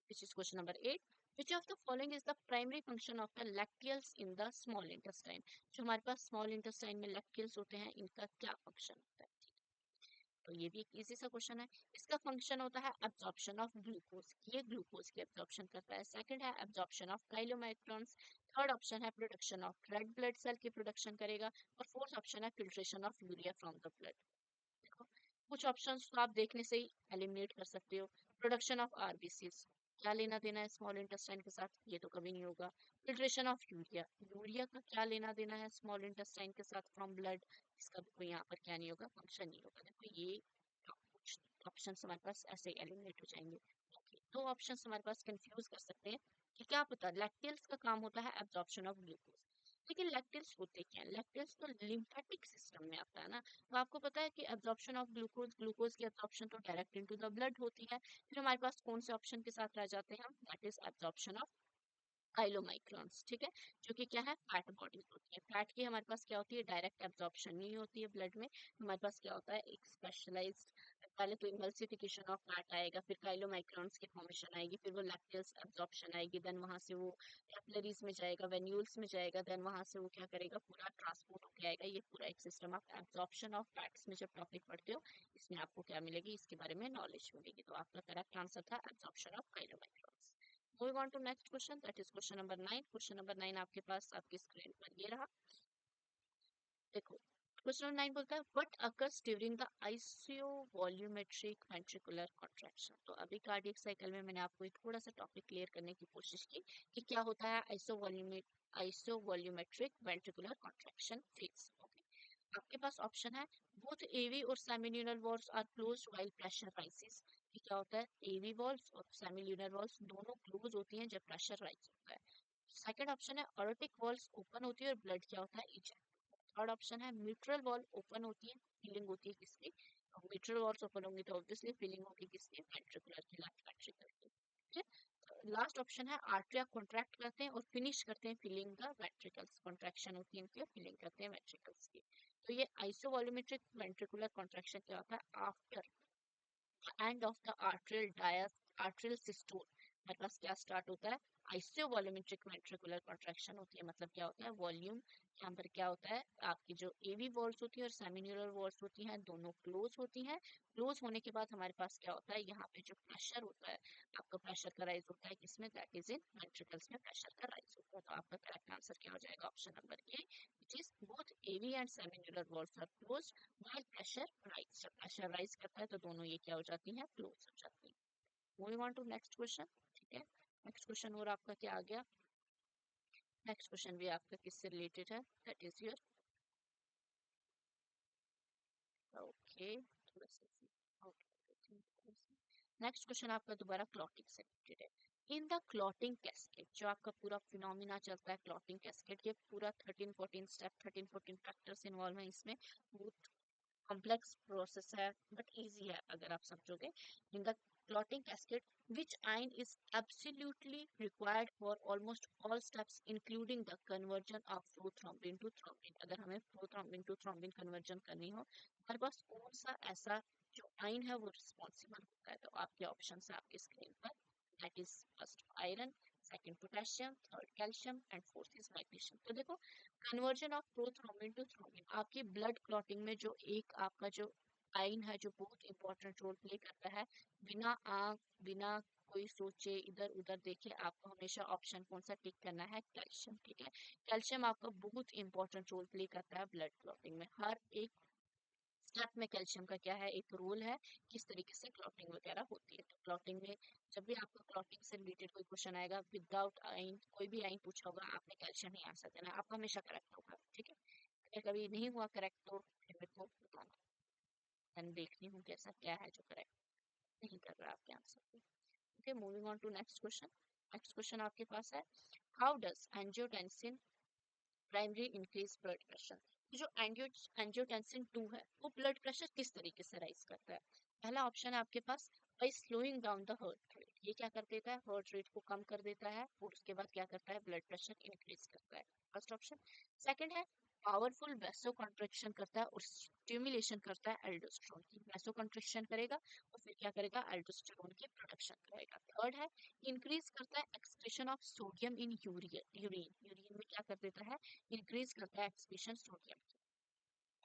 which is question number 8. Which of the following is the primary function of the lacteals in the small intestine? जो हमारे पास small intestine में lacteals होते हैं, इनका क्या फंक्शन होता है? तो ये भी एक इजी सा क्वेश्चन है। इसका फंक्शन होता है एब्जॉर्प्शन ऑफ ग्लूकोज, ये ग्लूकोज की एब्जॉर्प्शन करता है। सेकंड है absorption of chylomicrons. Third option है production of red blood cell की प्रोडक्शन करेगा। और फोर्थ ऑप्शन है filtration of urea from the blood. देखो, कुछ ऑप्शंस तो आप देखने से ही एलिमिनेट कर सकते हो। प्रोडक्शन ऑफ आरबीसीज, क्या लेना देना है स्मॉल इंटेस्टाइन के साथ, ये तो कभी नहीं होगा। फिल्ट्रेशन ऑफ यूरिया, यूरिया का क्या लेना देना है स्मॉल इंटेस्टाइन के साथ फ्रॉम ब्लड, इसका भी कोई यहाँ पर क्या नहीं होगा, फंक्शन नहीं होगा। देखो, ये कुछ ऑप्शन हमारे पास ऐसे एलिमिनेट हो जाएंगे। ओके, दो ऑप्शन हमारे पास कंफ्यूज कर सकते हैं कि क्या पता लैक्टेल्स का काम होता है एब्जॉर्प्शन ऑफ ग्लूकोज। लेकिन लैक्टेल्स होते क्या हैं? लैक्टेल्स तो लिम्फेटिक सिस्टम में आता है ना। तो आपको पता है कि एब्जॉर्प्शन ऑफ ग्लूकोज, ग्लूकोज की एब्जॉर्प्शन तो डायरेक्ट इनटू द ब्लड होती है। फिर हमारे पास कौन से ऑप्शन के साथ रह जाते हैं? दैट इज एब्जॉर्प्शन ऑफ काइलोमाइक्रॉन्स, ठीक है, जो कि क्या है, फैट बॉडीज होती है। फैट की हमारे पास क्या होती है, डायरेक्ट एब्जॉर्प्शन नहीं होती है ब्लड में। हमारे पास क्या होता है, एक स्पेशलाइज्ड, पहले तो इमल्सिफिकेशन ऑफ फैट आएगा, फिर काइलोमाइक्रॉन्स की फॉर्मेशन आएगी, फिर वो लैक्टेल्स एब्जॉर्प्शन आएगी, देन वहां से वो कैपिलरीज में जाएगा, वेन्यूल्स में जाएगा, देन वहां से वो क्या करेगा, पूरा ट्रांसपोर्ट होके आएगा। ये पूरा एक system of absorption of fats में जब टॉपिक पढ़ते हो, इसमें आपको क्या मिलेगी, इसके बारे में नॉलेज मिलेगी। तो आपका करेक्ट आंसर था absorption of chylomicrons. Moving on to next question, that is question number 9. Question number 9 आपके पास आपकी स्क्रीन पर ये रहा। देखो, क्वेश्चन नंबर 9 बोलता है what occurs during the iso volumetric ventricular contraction. तो अभी कार्डियक साइकिल में मैंने आपको एक थोड़ा सा टॉपिक क्लियर करने की कोशिश की कि क्या होता है isovolumetric ventricular contraction phase. आपके पास ऑप्शन है बोथ एवी और semilunar valves are closed while pressure rises. ये क्या होता है, एवी वॉल्स और सेमिल्यूनर वॉल्स दोनों क्लोज होती हैं जब प्रेशर राइज होता है। सेकंड ऑप्शन है ऑर्टिक वॉल्स ओपन होती है और ब्लड क्या होता है, इजेक्ट। थर्ड ऑप्शन है मिट्रल वॉल ओपन होती है, फीलिंग होती है किसकी, मिट्रल वॉल्स ओपन होंगी तो ऑब्वियसली फीलिंग होगी किसकी, वेंट्रिकुलर की, लेफ्ट वेंट्रिकल की। ठीक है, लास्ट ऑप्शन है आर्टरिया कॉन्ट्रैक्ट करते हैं और फिनिश करते हैं फिलिंग द वेंट्रिकल्स, कॉन्ट्रैक्शन होती है इनकी और फिलिंग करते हैं वेंट्रिकल्स की। तो ये आइसोवॉल्यूमेट्रिक वेंट्रिकुलर कॉन्ट्रैक्शन क्या होता है, after end of the atrial systole हमारे पास क्या स्टार्ट होता है, आइसोवॉल्यूमेट्रिक वेंट्रिकुलर कॉन्ट्रैक्शन होती है। मतलब क्या होता है, वॉल्यूम यहाँ पर क्या होता है, आपकी जो एवी वॉल्स होती है और सेमिन्यूलर वॉल्स होती हैं दोनों क्लोज होती हैं। क्लोज होने के बाद हमारे पास क्या होता है, यहाँ पे जो प्रेशर होता है, आपका प्रेशर का राइज होता है किसमें, दैट इज इन वेंट्रिकल्स में प्रेशर का राइज होता है। तो आपका करेक्ट आंसर क्या हो जाएगा, option number A, which is both AV and semilunar walls are close while pressure rise. जब प्रेशर राइज करता है तो दोनों ये क्या हो जाती हैं, क्लोज हो जाती हैं। Moving on to next question, ठीक है। नेक्स्ट क्वेश्चन और आपका क्या आ गया, नेक्स्ट क्वेश्चन भी आपका किससे रिलेटेड है, दैट इज योर, ओके, थोड़ा सा नेक्स्ट क्वेश्चन आपका दोबारा क्लॉटिंग से रिलेटेड है। इन द क्लॉटिंग कैस्केड, जो आपका पूरा फिनोमिना चलता है क्लॉटिंग कैस्केड, ये पूरा 13-14 स्टेप, 13-14 फैक्टर्स इन्वॉल्व हैं इसमें। बहुत कॉम्प्लेक्स प्रोसेस है बट इजी है अगर आप समझोगे। In the clotting cascade which ion is absolutely required for almost all steps including the conversion of prothrombin to thrombin। अगर हमें prothrombin to thrombin conversion करनी हो हमारे पास कौन सा ऐसा जो आइन है वो रिस्पॉन्सिबल होता है। तो आपके ऑप्शन है आपकी स्क्रीन पर, that is first iron, second potassium, third calcium and fourth is magnesium. तो देखो, conversion of prothrombin to thrombin आपकी ब्लड क्लॉटिंग में जो एक आपका जो आइन है जो बहुत इंपॉर्टेंट रोल प्ले करता है, बिना आंख बिना कोई सोचे इधर उधर देखे आपको हमेशा ऑप्शन कौन सा टिक करना है, कैल्शियम। ठीक है, कैल्शियम आपका बहुत इंपॉर्टेंट रोल प्ले करता है ब्लड क्लॉटिंग में। हर एक स्टेप में कैल्शियम का क्या है, एक रोल है, किस तरीके से क्लॉटिंग वगैरह होती है। तो क्लॉटिंग में जब भी आपको क्लॉटिंग से रिलेटेड कोई क्वेश्चन आएगा विदाउट आइन, कोई भी आइन पूछा होगा, आपने कैल्शियम ही आंसर देना है, आपका हमेशा करेक्ट होगा। ठीक है, अगर कभी नहीं हुआ करेक्ट तो फिर मेरे को बताना, मैं देखनी हूँ कैसा क्या है जो करेक्ट नहीं कर रहा आपके आंसर को। Okay, moving on to next question. Next question आपके पास है how does angiotensin primary increase blood pressure. तो जो एंजियोटेंसिन 2 है वो ब्लड प्रेशर किस तरीके से राइज करता है। पहला ऑप्शन है आपके पास by slowing down the heart rate. ये क्या कर देता है, हार्ट रेट को कम कर देता है और उसके बाद क्या करता है, ब्लड प्रेशर इंक्रीज करता है, फर्स्ट ऑप्शन। सेकंड है पावरफुल वैसो कॉन्ट्रैक्शन करता है और स्टिमुलेशन करता है एल्डोस्टेरोन की, वैसो कॉन्ट्रैक्शन करेगा और फिर क्या करेगा, एल्डोस्टेरोन की प्रोडक्शन करेगा। थर्ड है इंक्रीज करता है excretion of sodium in urine, urine में क्या कर देता है, इंक्रीज करता है एक्सक्रीशन सोडियम।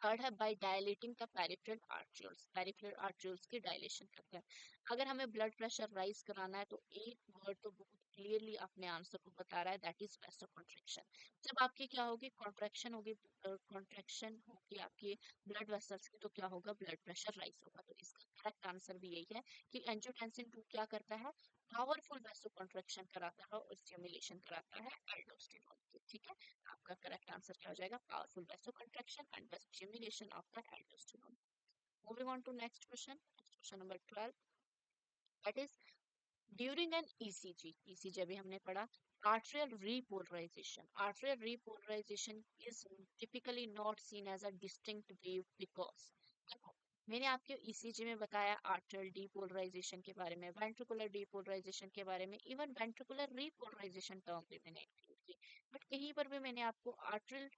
थर्ड है by dilating the peripheral arterioles, peripheral arterioles की डायलेशन करता है। अगर हमें ब्लड प्रेशर राइज कराना है तो एक वर्ड तो बहुत क्लियरली अपने आंसर को बता रहा है, दैट इज वैसो कॉन्ट्रैक्शन। जब आपकी क्या होगी, कॉन्ट्रैक्शन होगी, कॉन्ट्रैक्शन होगी आपकी ब्लड वेसल्स की, तो क्या होगा, ब्लड प्रेशर राइज होगा। तो इसका करेक्ट आंसर भी यही है कि एंजियोटेंसिन 2 क्या करता है, पावरफुल वैसो कॉन्ट्रैक्शन कराता है और स्टिमुलेशन कराता है एल्डोस्टेरोन की। ठीक है, आपका करेक्ट आंसर क्या हो जाएगा, powerful vasoconstriction and stimulation of the aldosterone। Moving on to next question, next question number 12, that is during an ECG, ECG अभी हमने पढ़ा, atrial repolarisation, atrial repolarisation is typically not seen as a distinct wave because, देखो मैंने आपके ईसीजी में बताया आर्ट्रियल डीपोलराइजेशन के बारे में, वेंट्रिकुलर डीपोलराइजेशन के बारे में, इवन वेंट्रिकुलर रीपोलराइजेशन टर्म भी मैंने इंक्लूड की, बट कहीं पर भी मैंने आपको आर्ट्रियल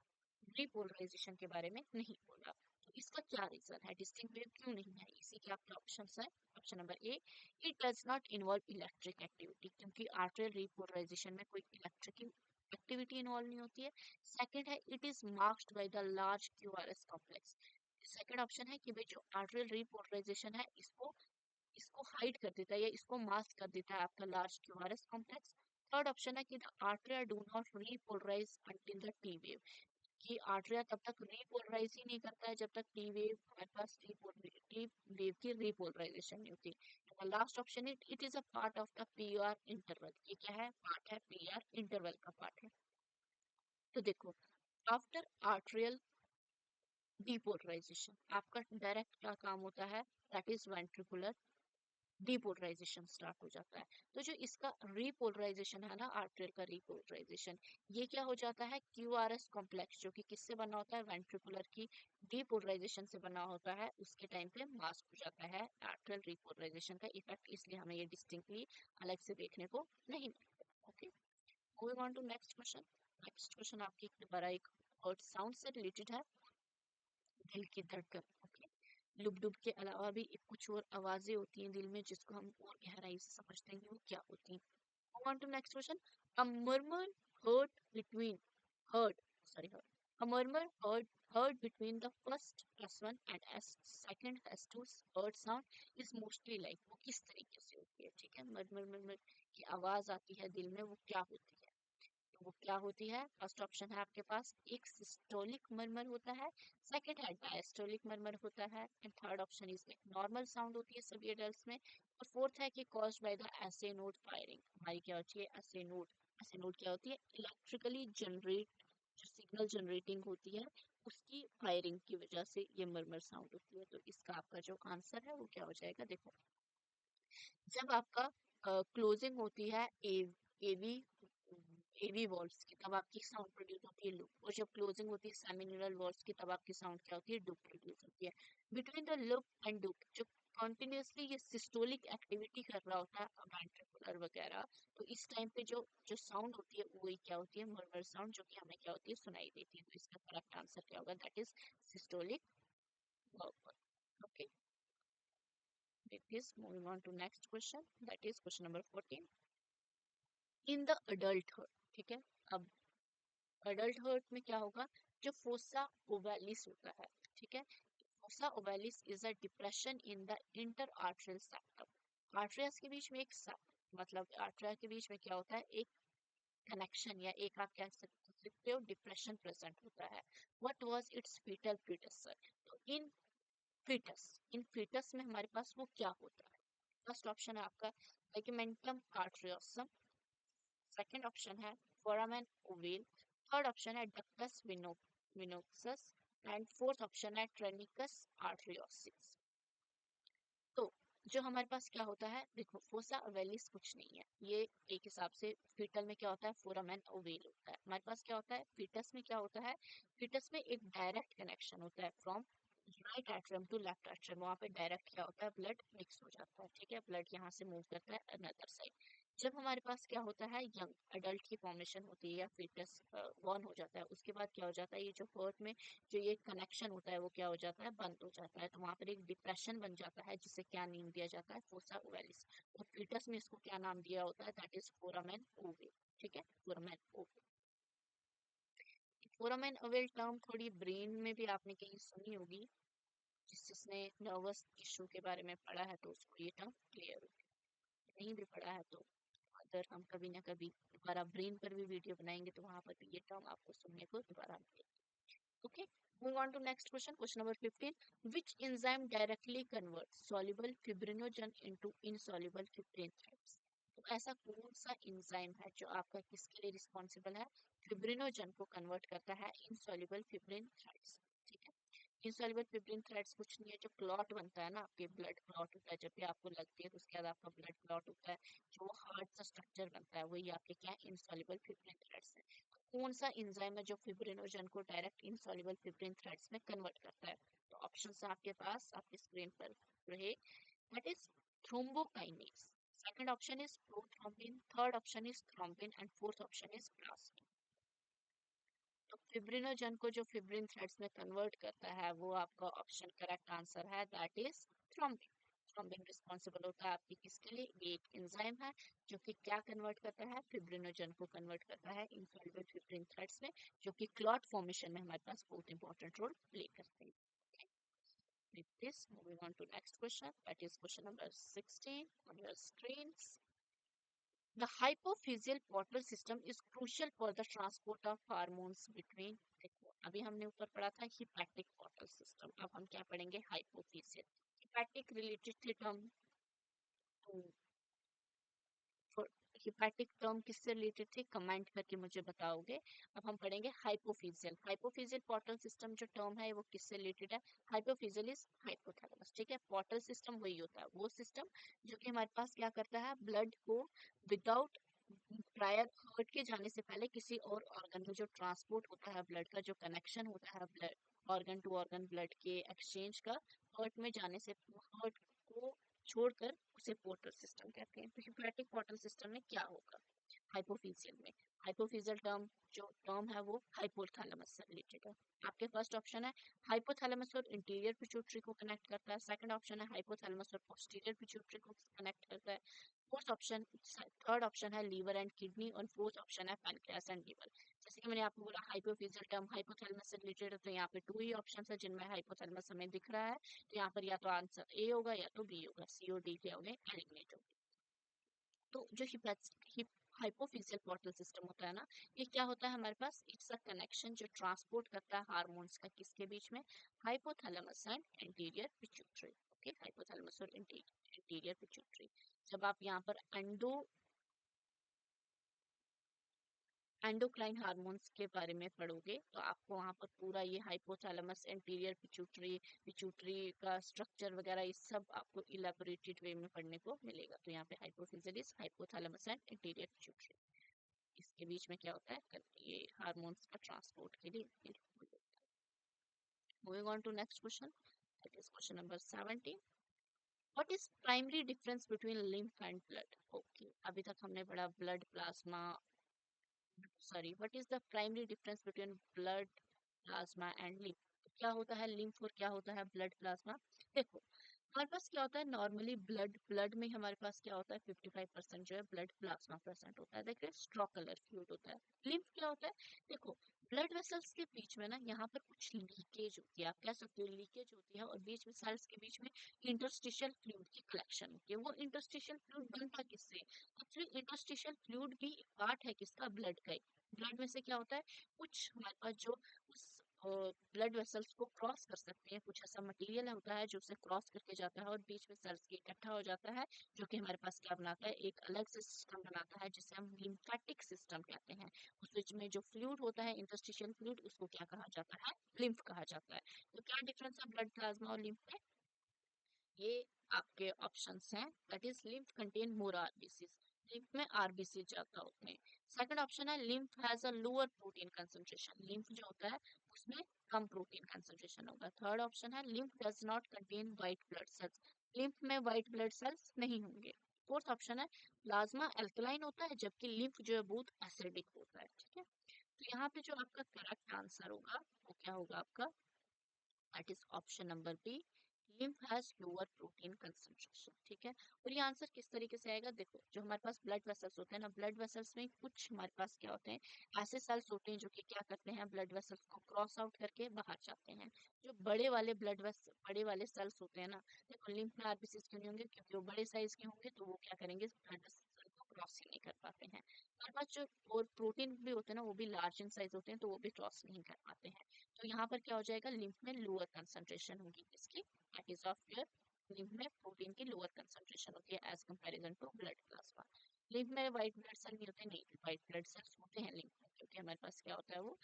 रीपोलराइजेशन के बारे में नहीं बोला। तो इसका क्या रीजन है, डिस्टिंक्ट वेव क्यों नहीं है? इसी के आपके ऑप्शंस है। Option number A, it does not involve electric activity, क्योंकि आर्ट्रियल रीपोलराइजेशन में कोई इलेक्ट्रिक एक्टिविटी इन्वॉल्व नहीं होती है। सेकंड है, it is marked by the large QRS complex. Second option है कि भाई जो आर्ट्रियल रीपोलराइजेशन है इसको इसको हाइड कर देता है या इसको मास्क कर देता है आपका large QRS complex. Third option है कि the atria do not repolarise until the T wave, कि आर्ट्रिया तब तक रीपोलराइज ही नहीं करता है जब तक टी वेव हमारे पास टी वेव की रीपोलराइजेशन नहीं होती। लास्ट ऑप्शन है, it is a part of the PR interval, ये क्या है? पार्ट है, पीआर इंटरवल का पार्ट है। तो देखो, आफ्टर आर्ट्रियल डीपोलराइजेशन आपका डायरेक्ट क्या काम होता है? That is ventricular depolarisation start हो जाता है। तो जो इसका रीपोलराइजेशन है ना, आर्ट्रियल का रीपोलराइजेशन, ये क्या हो जाता है? क्यूआरएस कॉम्प्लेक्स जो कि किससे बना होता है? वेंट्रिकुलर की डीपोलराइजेशन से बना होता है, उसके टाइम पे मास्क हो जाता है आर्ट्रियल रीपोलराइजेशन का इफेक्ट, इसलिए हमें ये डिस्टिंक्टली अलग से देखने को नहीं मिलता। Okay, moving on to next question. Next question आपकी दोबारा एक हर्ट साउंड से रिलेटेड है, दिल की धड़कन। ओके, लुब डुब के अलावा भी एक कुछ और आवाजें होती हैं दिल में जिसको हम और गहराई से समझते हैं कि वो क्या होती हैं। Move on to next question. A murmur heard between heard heard. A murmur heard between the first S1 and S second S2 heard sound is mostly like, वो किस तरीके से होती है? ठीक है, मरमर मरमर की आवाज आती है दिल में, वो क्या होती है? वो क्या होती है? फर्स्ट ऑप्शन है आपके पास, एक सिस्टोलिक मरमर होता है, सेकंड है डायस्टोलिक मरमर होता है, एंड थर्ड ऑप्शन इसमें नॉर्मल साउंड होती है सभी एडल्ट्स में, और फोर्थ है कि caused by the SA node firing. हमारी क्या होती है? SA node. एसए नोड क्या होती है? इलेक्ट्रिकली जनरेट, जो सिग्नल जनरेटिंग होती है उसकी फायरिंग की वजह से ये मरमर साउंड होती है। तो इसका आपका जो आंसर है वो क्या हो जाएगा? देखो, जब आपका क्लोजिंग होती है एवी एवी वॉल्व्स की, तब आपकी साउंड प्रोड्यूस होती है लूप, और जब क्लोजिंग होती है सेमिनल वॉल्व्स की, तब आपकी साउंड क्या होती है? डुप प्रोड्यूस होती है। बिटवीन द लूप एंड डुप जो कॉन्टिन्यूसली ये सिस्टोलिक एक्टिविटी कर रहा होता है वेंट्रिकुलर वगैरह, तो इस टाइम पे जो जो साउंड होती है वही क्या होती है? मर्मर साउंड, जो कि हमें क्या होती है? सुनाई देती है। तो इसका करेक्ट आंसर क्या होगा? That is systolic murmur. Okay, with this moving on to next question, that is question number 14. In the adulthood, ठीक है, अब adulthood में क्या होगा? जो फोसा ओवैलिस होता है, ठीक है, fossa ovalis is a depression in the inter arterial septum. आर्टरियस के बीच में एक मतलब आर्टरिया के बीच में क्या होता है? एक कनेक्शन, या एक आप कह सकते हो डिप्रेशन प्रेजेंट होता है। What was its fetal predecessor? तो इन फीटस में हमारे पास वो क्या होता है? फर्स्ट ऑप्शन है आपका लिगामेंटम आर्टरियोसम, सेकंड ऑप्शन है फोरामेन ओवेल, थर्ड ऑप्शन है डक्टस विनोक्सस, एंड फोर्थ ऑप्शन है ट्रेनिकस आर्टरियोसिस। तो जो हमारे पास क्या होता है? देखो, फोसा ओवेलिस कुछ नहीं है, ये एक हिसाब से फीटल में क्या होता है? फोरामेन ओवेल होता है। हमारे पास क्या होता है? फीटस में क्या होता है? फीटस में एक डायरेक्ट कनेक्शन होता है from right atrium to left atrium, वहाँ पे डायरेक्ट क्या होता है? ब्लड मिक्स हो जाता है, ठीक है, ब्लड यहाँ से मूव करता है अनदर साइड। जब हमारे पास क्या होता है? यंग अडल्ट की फॉर्मेशन होती है या फीटस बॉर्न हो जाता है, उसके बाद क्या हो जाता है? ये जो हर्ट में जो ये कनेक्शन होता है वो क्या हो जाता है? बंद हो जाता है। तो वहां पर एक डिप्रेशन बन जाता है, जिसे क्या नेम दिया जाता है? फोसा ओवैलिस। और फीटस में इसको क्या नाम दिया होता है? दैट इज फोरामेन ओवे, ठीक है, फोरामेन ओवे। फोरामेन ओवेल टर्म थोड़ी ब्रेन में भी आपने कहीं सुनी होगी, जिसने नर्वस टिश्यू के बारे में पढ़ा है तो उसको ये टर्म क्लियर होगी। नहीं भी पढ़ा है तो अगर हम कभी ना कभी दोबारा ब्रेन पर भी वीडियो बनाएंगे तो वहां पर भी ये टर्म आपको सुनने को दोबारा मिलेगी। Okay, moving on to next question, question number 15. Which enzyme directly converts soluble fibrinogen into insoluble fibrin threads? तो ऐसा कौन सा एंजाइम है जो आपका किसके लिए रिस्पॉन्सिबल है? फिब्रिनोजन को कन्वर्ट करता है इनसॉल्युबल फिब्रिन थ्रेड्स, ठीक है। इंसॉल्युबल फिब्रिन थ्रेड्स कुछ नहीं है, जो क्लॉट बनता है ना, आपके ब्लड क्लॉट होता है जब भी आपको लगती है तो उसके बाद आपका ब्लड क्लॉट होता है, जो हार्ट सा स्ट्रक्चर बनता है वही आपके क्या है, इंसॉल्युबल फिब्रिन थ्रेड्स है। कौन सा एंजाइम है जो फिब्रिनोजन को डायरेक्ट इंसॉल्युबल फिब्रिन थ्रेड्स में कन्वर्ट करता है? तो ऑप्शन है आपके पास आपकी स्क्रीन पर रहे, that is thrombokinase, second option is prothrombin, third option is thrombin and fourth option is plastin. तो फिब्रिनोजन को जो फिब्रिन थ्रेड्स में कन्वर्ट करता है वो आपका ऑप्शन करेक्ट आंसर है, that is thrombin. Thrombin responsible होता है आपकी किसके लिए? ये एक एंजाइम है जो कि क्या कन्वर्ट करता है? फिब्रिनोजन को कन्वर्ट करता है इनसॉल्युबल फिब्रिन थ्रेड्स में, जो कि क्लॉट फॉर्मेशन में हमारे पास बहुत इंपॉर्टेंट रोल प्ले करते हैं। Okay? With this, moving on to next question, that is question number 16 on your screens. The hypophyseal portal system is crucial for the transport of hormones between, देखो अभी हमने ऊपर पढ़ा था हिपैटिक पोर्टल सिस्टम, अब हम क्या पढ़ेंगे? हाइपोफिजियल। हिपैटिक रिलेटेड थे टर्म, तो हिपैटिक टर्म किससे रिलेटेड थे? कमेंट करके मुझे बताओगे। अब हम पढ़ेंगे हाइपोफिजियल। हाइपोफिजियल पोर्टल सिस्टम जो टर्म है वो किससे रिलेटेड है? हाइपोफिजियल इज हाइपोथैलेमस, ठीक है। पोर्टल सिस्टम वही होता है, वो सिस्टम जो कि हमारे पास क्या करता है, ब्लड को विदाउट प्रायर हार्ट के जाने से पहले किसी और ऑर्गन में जो ट्रांसपोर्ट होता है ब्लड का, जो कनेक्शन होता है blood organ to organ blood के एक्सचेंज का, हार्ट में जाने से हार्ट को छोड़कर उसे पोर्टल सिस्टम कहते हैं। तो हिपैटिक पोर्टल सिस्टम में क्या होगा हाइपोफिजियल में? हाइपोफिजियल टर्म जो टर्म है वो हाइपोथैलेमस से रिलेटेड है। आपके फर्स्ट ऑप्शन है हाइपोथैलेमस और इंटीरियर पिट्यूटरी को कनेक्ट करता है, सेकंड ऑप्शन है हाइपोथैलेमस और पोस्टीरियर पिट्यूटरी को कनेक्ट करता है, फोर्थ ऑप्शन थर्ड ऑप्शन है लीवर एंड किडनी, और फोर्थ ऑप्शन है पैनक्रियास एंड लीवर। जैसे कि मैंने आपको बोला हाइपोफिजियल टर्म हाइपोथैलेमस से रिलेटेड है, तो यहाँ पे टू ही ऑप्शन है जिनमें हाइपोथैलेमस हमें दिख रहा है, तो यहाँ पर या तो आंसर ए होगा या तो बी होगा, सी और डी क्या होंगे? एलिमिनेट होंगे। तो जो हाइपोफिजियल पोर्टल सिस्टम होता है ना, ये क्या होता है हमारे पास? इट्स अ कनेक्शन जो ट्रांसपोर्ट करता है हार्मोन्स का, किसके बीच में? Hypothalamus and anterior pituitary. Okay, hypothalamus और एंटीरियर पिट्यूटरी। जब आप यहाँ पर एंडोक्राइन हार्मोन्स के बारे में पढ़ोगे तो आपको वहाँ पर पूरा ये हाइपोथैलेमस एंटीरियर पिट्यूटरी पिट्यूटरी का स्ट्रक्चर वगैरह ये सब आपको इलेबोरेटेड वे में पढ़ने को मिलेगा। तो यहाँ पे hypophyseal hypothalamus and anterior pituitary, इसके बीच में क्या होता है? ये हार्मोन्स का ट्रांसपोर्ट के लिए। Moving on to next question, that is question number 17। What is primary difference between lymph and blood? Okay, अभी तक हमने पढ़ा blood plasma, sorry, what is the primary difference between blood plasma and lymph? क्या होता है लिम्फ और क्या होता है ब्लड प्लाज्मा? देखो हमारे पास क्या होता है, नॉर्मली ब्लड ब्लड में हमारे पास क्या होता है, 55% जो है ब्लड प्लाज्मा प्रेजेंट होता है, देखिए स्ट्रॉ कलर फ्लूइड होता है। लिम्फ क्या होता है? देखो ब्लड वेसल्स के बीच में ना यहाँ पर कुछ लीकेज होती है, आप कह सकते हो लीकेज होती है, और बीच में सेल्स के बीच में इंटरस्टिशियल फ्लूइड की कलेक्शन होती है। वो इंटरस्टिशियल फ्लूइड बनता किससे? एक्चुअली इंटरस्टिशियल फ्लूइड भी पार्ट है किसका? ब्लड का। ब्लड में से क्या होता है, कुछ हमारे पास जो उस ब्लड वेसल्स को क्रॉस कर सकते हैं, कुछ ऐसा मटेरियल होता है जो उसे क्रॉस करके जाता है और बीच में सेल्स के इकट्ठा हो जाता है, जो कि हमारे पास क्या बनाता है, एक अलग से सिस्टम बनाता है जिसे हम लिम्फेटिक सिस्टम कहते हैं। उस बीच में जो फ्लूइड होता है इंटरस्टिशियल फ्लूइड, उसको क्या कहा जाता है? लिम्फ कहा जाता है। तो क्या डिफरेंस है ब्लड प्लाज्मा और लिम्फ में? ये आपके ऑप्शंस हैं, that is lymph contain more RBCs, lymph में आरबीसी ज्यादा होते हैं। सेकंड ऑप्शन है lymph has a lower protein concentration, lymph जो होता है उसमें कम प्रोटीन कंसंट्रेशन होगा। थर्ड ऑप्शन है lymph does not contain white blood cells, lymph में व्हाइट ब्लड सेल्स नहीं होंगे। फोर्थ ऑप्शन है प्लाज्मा अल्कलाइन होता है जबकि लिम्फ जो है बहुत एसिडिक होता है, ठीक है। तो यहाँ पे जो आपका करेक्ट आंसर होगा वो क्या होगा आपका? That is option number B, lymph has lower protein concentration, ठीक है। और ये आंसर किस तरीके से आएगा? देखो जो हमारे पास ब्लड वेसल्स होते हैं ना, ब्लड वेसल्स में कुछ हमारे पास क्या होते हैं, ऐसे सेल्स होते हैं जो कि क्या करते हैं, ब्लड वेसल्स को क्रॉस आउट करके बाहर जाते हैं। जो बड़े वाले सेल्स होते हैं ना, देखो लिम्फ में आरबीसीज क्यों नहीं होंगे? क्योंकि वो बड़े साइज के होंगे, तो वो क्या करेंगे, ब्लड वेसल को क्रॉस ही नहीं कर पाते हैं। हमारे पास जो और प्रोटीन भी होते हैं ना, वो भी लार्ज इन साइज होते हैं, तो वो भी क्रॉस नहीं कर पाते हैं। तो यहाँ पर क्या हो जाएगा, लिम्फ में लोअर कंसंट्रेशन होगी इसकी, that is of your lymph में प्रोटीन की लोअर कंसंट्रेशन होती है as comparison to blood plasma. Lymph में व्हाइट ब्लड सेल नहीं होते, नहीं व्हाइट ब्लड सेल्स होते हैं लिम्फ में, क्योंकि हमारे पास क्या होता है वो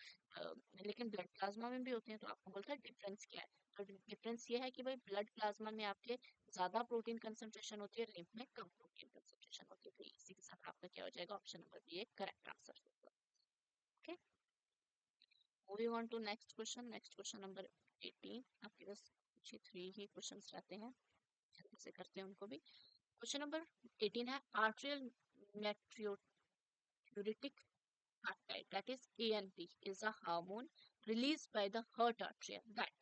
लेकिन ब्लड प्लाज्मा में भी होते हैं। तो आपको बोलता है डिफरेंस क्या है, डिफरेंस ये है कि भाई ब्लड प्लाज्मा में आपके ज्यादा प्रोटीन कंसंट्रेशन होती है, लिम्फ में कम प्रोटीन कंसंट्रेशन होती है। तो इसी के साथ आपका क्या हो जाएगा, ऑप्शन नंबर बी एक करेक्ट आंसर होगा। Okay, moving on to next question. Next question number 18। आपके पास कुछ ही 3 ही क्वेश्चंस रहते हैं, जल्दी से करते हैं उनको भी। क्वेश्चन नंबर 18 है arterial natriuretic peptide, that is ANP, is a hormone released by the heart artery that,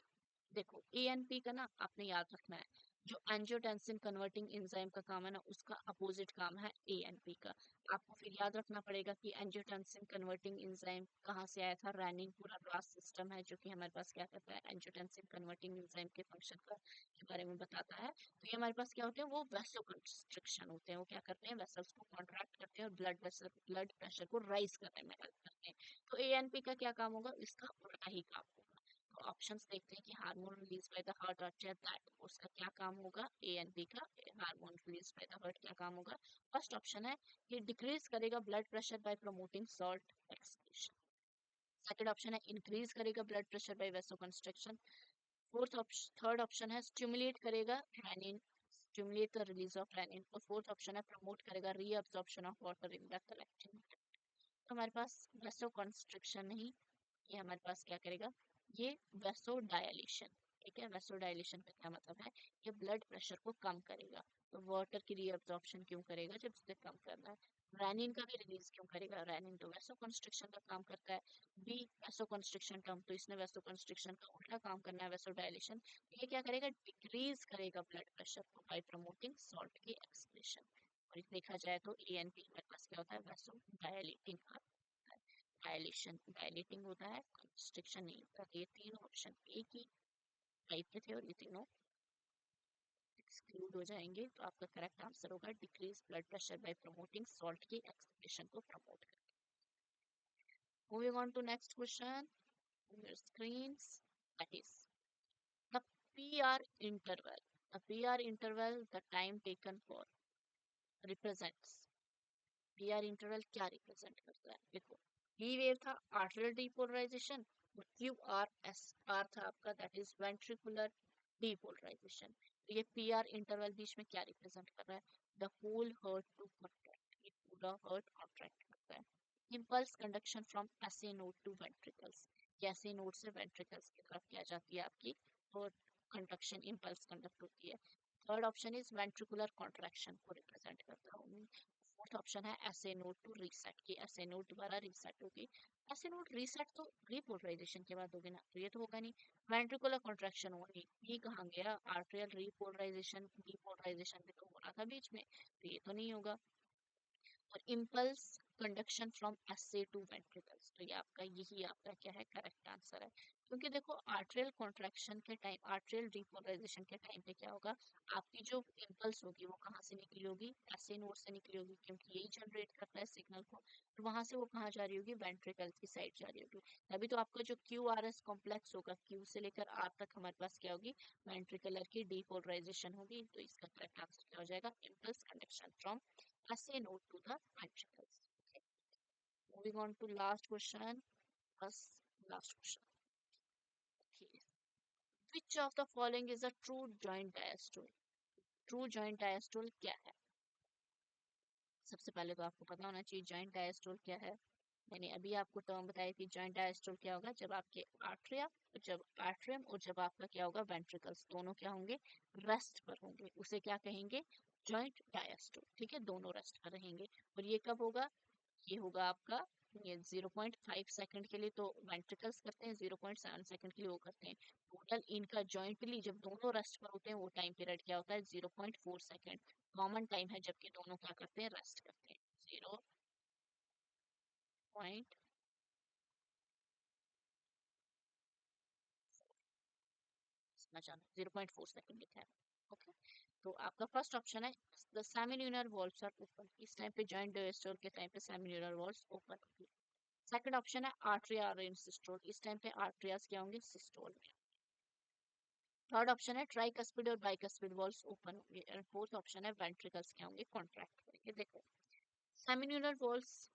देखो एएनपी का ना आपने याद रखना है, जो एंजियोटेंसिन कन्वर्टिंग एंजाइम का काम है ना, उसका अपोजिट काम है एएनपी का। आपको फिर याद रखना पड़ेगा कि एंजियोटेंसिन कन्वर्टिंग एंजाइम कहाँ से आया था, रेनिन, पूरा रास सिस्टम है जो कि हमारे पास क्या करता है, एंजियोटेंसिन कन्वर्टिंग एंजाइम के फंक्शन का के बारे में बताता है। तो ये हमारे पास क्या होते हैं, वो वेसो कंस्ट्रिक्शन होते हैं, वो क्या करते हैं, वेसल्स को कॉन्ट्रैक्ट करते हैं और ब्लड प्रेशर को राइज करने में हेल्प करते हैं। तो एएनपी का क्या काम होगा, इसका उल्टा ही काम होगा। ऑप्शंस देखते हैं कि hormone release by the heart artery that, उसका क्या काम होगा, एएनपी का hormone release by the heart क्या काम होगा। फर्स्ट ऑप्शन है ये डिक्रीज करेगा blood pressure by promoting salt excretion. Second option है इंक्रीज करेगा blood pressure by vasoconstriction. Fourth option, third option है स्टिमुलेट करेगा renin, stimulate the release of renin. और फोर्थ ऑप्शन है प्रमोट करेगा reabsorption of water in the collecting. तो हमारे पास वेसोकंस्ट्रिक्शन नहीं, ये हमारे पास क्या करेगा, ये वेसो डायलेशन। ठीक है, वेसो डायलेशन का क्या मतलब है, ये ब्लड प्रेशर को कम करेगा। तो वाटर की रीअब्जॉर्प्शन क्यों करेगा, जब इसे कम करना है। रेनिन का भी रिलीज क्यों करेगा, रेनिन तो वेसो कंस्ट्रिक्शन का काम करता है। बी वेसो कंस्ट्रिक्शन टर्म, तो इसने वेसो कंस्ट्रिक्शन का उल्टा काम करना है, वेसो डायलेशन। ये क्या करेगा, डिक्रीज करेगा ब्लड प्रेशर को बाय प्रमोटिंग सॉल्ट की एक्सक्रीशन। और देखा जाए तो एएनपी हमारे पास क्या होता है, वेसो डायलेटिंग डायलेशन, डायलेटिंग होता है, कंस्ट्रिक्शन नहीं होता। तो ये तीनों ऑप्शन एक ही टाइप के थे और ये तीनों एक्सक्लूड हो जाएंगे। तो आपका करेक्ट आंसर होगा decrease blood pressure by promoting salt की एक्सक्रीशन को प्रमोट कर। Moving on to next question on your screens, that is the PR interval. The PR interval, the time taken for represents, PR interval क्या रिप्रेजेंट करता है, देखो पी वेव था आर्टरियल डीपोलराइजेशन, और क्यू आर एस आर था आपका, दैट इज वेंट्रिकुलर डीपोलराइजेशन। तो ये पी आर इंटरवल बीच में क्या रिप्रेजेंट कर रहा है, the whole heart to contract, ये पूरा हर्ट कॉन्ट्रैक्ट करता है। Impulse conduction from SA node to ventricles, SA node से वेंट्रिकल्स की तरफ क्या जाती है आपकी हर्ट कंडक्शन, इम्पल्स कंडक्ट होती है। Third option is ventricular contraction को रिप्रेजेंट करता है। फोर्थ ऑप्शन है एसए नोड टू रीसेट, की एसए नोड दोबारा रीसेट होगी। एसए नोड रीसेट तो रीपोलराइजेशन के बाद होगी ना, तो ये तो होगा नहीं। वेंट्रिकुलर कॉन्ट्रैक्शन होगी, ये कहाँ गया, आर्टेरियल रीपोलराइजेशन डीपोलराइजेशन भी तो हो रहा था बीच में, तो ये तो नहीं होगा। और impulse conduction from S A to ventricles, तो ये आपका यही आपका क्या है, करेक्ट आंसर है। क्योंकि देखो आर्ट्रियल कॉन्ट्रैक्शन के टाइम, आर्ट्रियल डीपोलराइजेशन के टाइम पे क्या होगा, आपकी जो इम्पल्स होगी वो कहाँ से निकली होगी, एसए नोड से निकली होगी, क्योंकि यही जनरेट करता है सिग्नल को। और वहां से वो कहाँ जा रही होगी, वेंट्रिकल की साइड जा रही होगी। तभी तो आपका जो क्यू आर एस कॉम्प्लेक्स होगा, क्यू से लेकर आर तक हमारे पास क्या होगी, वेंट्रिकुलर की डीपोलराइजेशन होगी। तो इसका करेक्ट आंसर क्या हो जाएगा, impulse conduction from SA node to the ventricles. Okay. Moving on to last question. First, last question. Okay. Which of the following is a true joint diastole? True joint diastole क्या है? सबसे पहले तो आपको पता होना चाहिए जॉइंट डायस्टोल क्या है। मैंने अभी आपको टर्म बताई थी, जॉइंट डायस्टोल क्या होगा, जब आपके आर्ट्रिया, जब आर्ट्रियम और जब आपका क्या होगा वेंट्रिकल्स, दोनों क्या होंगे, रेस्ट पर होंगे, उसे क्या कहेंगे, जॉइंट डायस्टोल। ठीक है, दोनों रेस्ट पर रहेंगे। और ये कब होगा, ये होगा आपका, ये 0.5 सेकंड के लिए तो वेंट्रिकल्स करते हैं, 0.7 सेकंड के लिए वो करते हैं। टोटल इनका जॉइंटली जब दोनों रेस्ट पर होते हैं वो टाइम पीरियड क्या होता है, 0.4 सेकंड कॉमन टाइम है, जबकि दोनों क्या करते हैं, रेस्ट करते हैं। 0. समझ आना, 0.4 सेकंड लिखा है। ओके, तो आपका फर्स्ट ऑप्शन है द सेमिन्यूलर वॉल्व्स आर ओपन, इस टाइम पे जॉइंट डायस्टोल के टाइम पे सेमिन्यूलर वॉल्व्स ओपन होगी। सेकंड ऑप्शन है आर्टरिया आर इन सिस्टोल, इस टाइम पे आर्टरियास क्या होंगे, सिस्टोल में। थर्ड ऑप्शन है ट्राइकस्पिड और बाइकस्पिड वॉल्व्स ओपन होंगे। एंड फोर्थ ऑप्शन है वेंट्रिकल्स क्या होंगे, कॉन्ट्रैक्ट करेंगे। देखो सेमिन्यूलर वॉल्व्स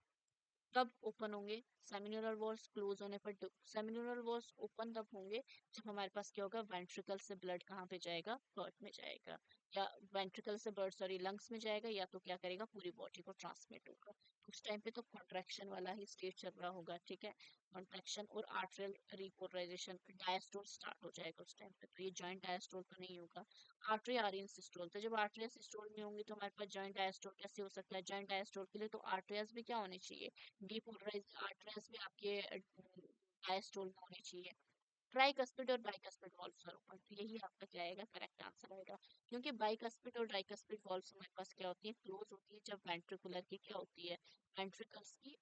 कब ओपन होंगे, सेमिन्यूरल वॉल्स क्लोज होने पर सेमिन्यूरल वॉल्स ओपन तब होंगे जब हमारे पास क्या होगा, वेंट्रिकल से ब्लड कहाँ पे जाएगा, हार्ट में जाएगा, या वेंट्रिकल से ब्लड सॉरी लंग्स में जाएगा, या तो क्या करेगा, पूरी बॉडी को ट्रांसमिट होगा। उस टाइम पे तो कॉन्ट्रैक्शन वाला ही स्टेज चल रहा होगा, ठीक है, कॉन्ट्रैक्शन और आर्टरियल रिपोलराइजेशन, डायस्टोल स्टार्ट हो जाएगा उस टाइम पे। तो ये जॉइंट डायस्टोल तो नहीं होगा। आर्टरी आर्यन सिस्टोल, तो जब आर्टरी सिस्टोल नहीं होंगी तो हमारे पास जॉइंट डायस्टोल कैसे हो सकता है? जॉइंट डायस्टोल के लिए तो आर्टरियस भी क्या होने चाहिए, डीपोलराइज आर्टरियस भी आपके डायस्टोल में होने चाहिए। ट्राइकस्पिड और बाइकस्पिड वॉल्व आर ओपन, तो यही आपका क्या आएगा, करेक्ट आंसर आएगा। क्योंकि बाइकस्पिड और ट्राइकस्पिड वॉल्व हमारे पास क्या होती है, क्लोज होती है जब वेंट्रिकुलर की क्या होती है, वेंट्रिकल्स की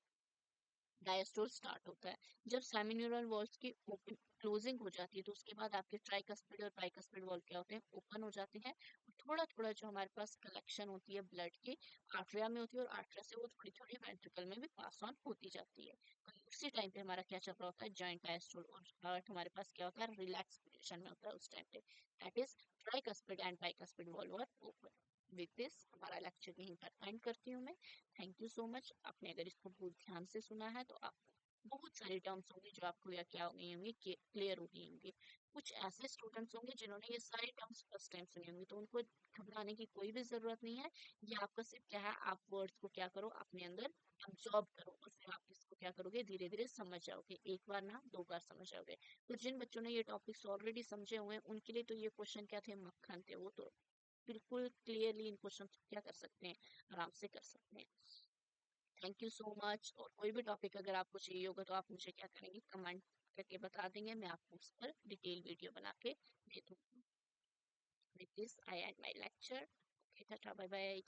डायस्टोल स्टार्ट होता है। जब सेमिन्यूरल वॉल्व की ओपन क्लोजिंग हो जाती है तो उसके बाद आपके ट्राइकस्पिड और बाइकस्पिड वॉल्व क्या होते हैं, ओपन हो जाते हैं। और थोड़ा थोड़ा जो हमारे पास कलेक्शन होती है ब्लड की, आर्टरिया में होती है, और आर्टरिया से वो थोड़ी थोड़ी वेंट्रिकल में भी पास ऑन होती जाती है। तो उसी टाइम पे हमारा क्या चल रहा होता है, जॉइंट डायस्टोल, और हार्ट हमारे पास क्या होता है, रिलैक्स पोजिशन में होता है उस टाइम पे। That is tricuspid and bicuspid valve are open. With this हमारा लेक्चर यहीं पर एंड करती हूँ मैं। Thank you so much. आपने अगर इसको बहुत ध्यान से सुना है तो आपको बहुत सारी टर्म्स होंगी जो आपको या क्या हो गई होंगी, क्लियर हो गई होंगी। कुछ ऐसे स्टूडेंट्स होंगे जिन्होंने ये सारी टर्म्स फर्स्ट टाइम सुनी होंगी, तो उनको घबराने की कोई भी जरूरत नहीं है। ये आपका सिर्फ क्या है, आप वर्ड्स को क्या करो, अपने अंदर अब्सॉर्ब करो, और फिर आप इसको क्या करोगे, धीरे धीरे समझ जाओगे। एक बार ना, दो बार समझ जाओगे। तो जिन बच्चों ने ये टॉपिक्स ऑलरेडी समझे हुए हैं उनके लिए तो ये क्वेश्चन क्या थे, मक्खन थे। वो तो बिल्कुल क्लियरली इन क्वेश्चन क्या कर सकते हैं, आराम से कर सकते हैं। Thank you so much. और कोई भी टॉपिक अगर आपको चाहिए होगा तो आप मुझे क्या करेंगे, कमेंट करके बता देंगे, मैं आपको उस पर डिटेल वीडियो बना के दे दूँगी। With this I end my lecture. Okay, tata bye bye.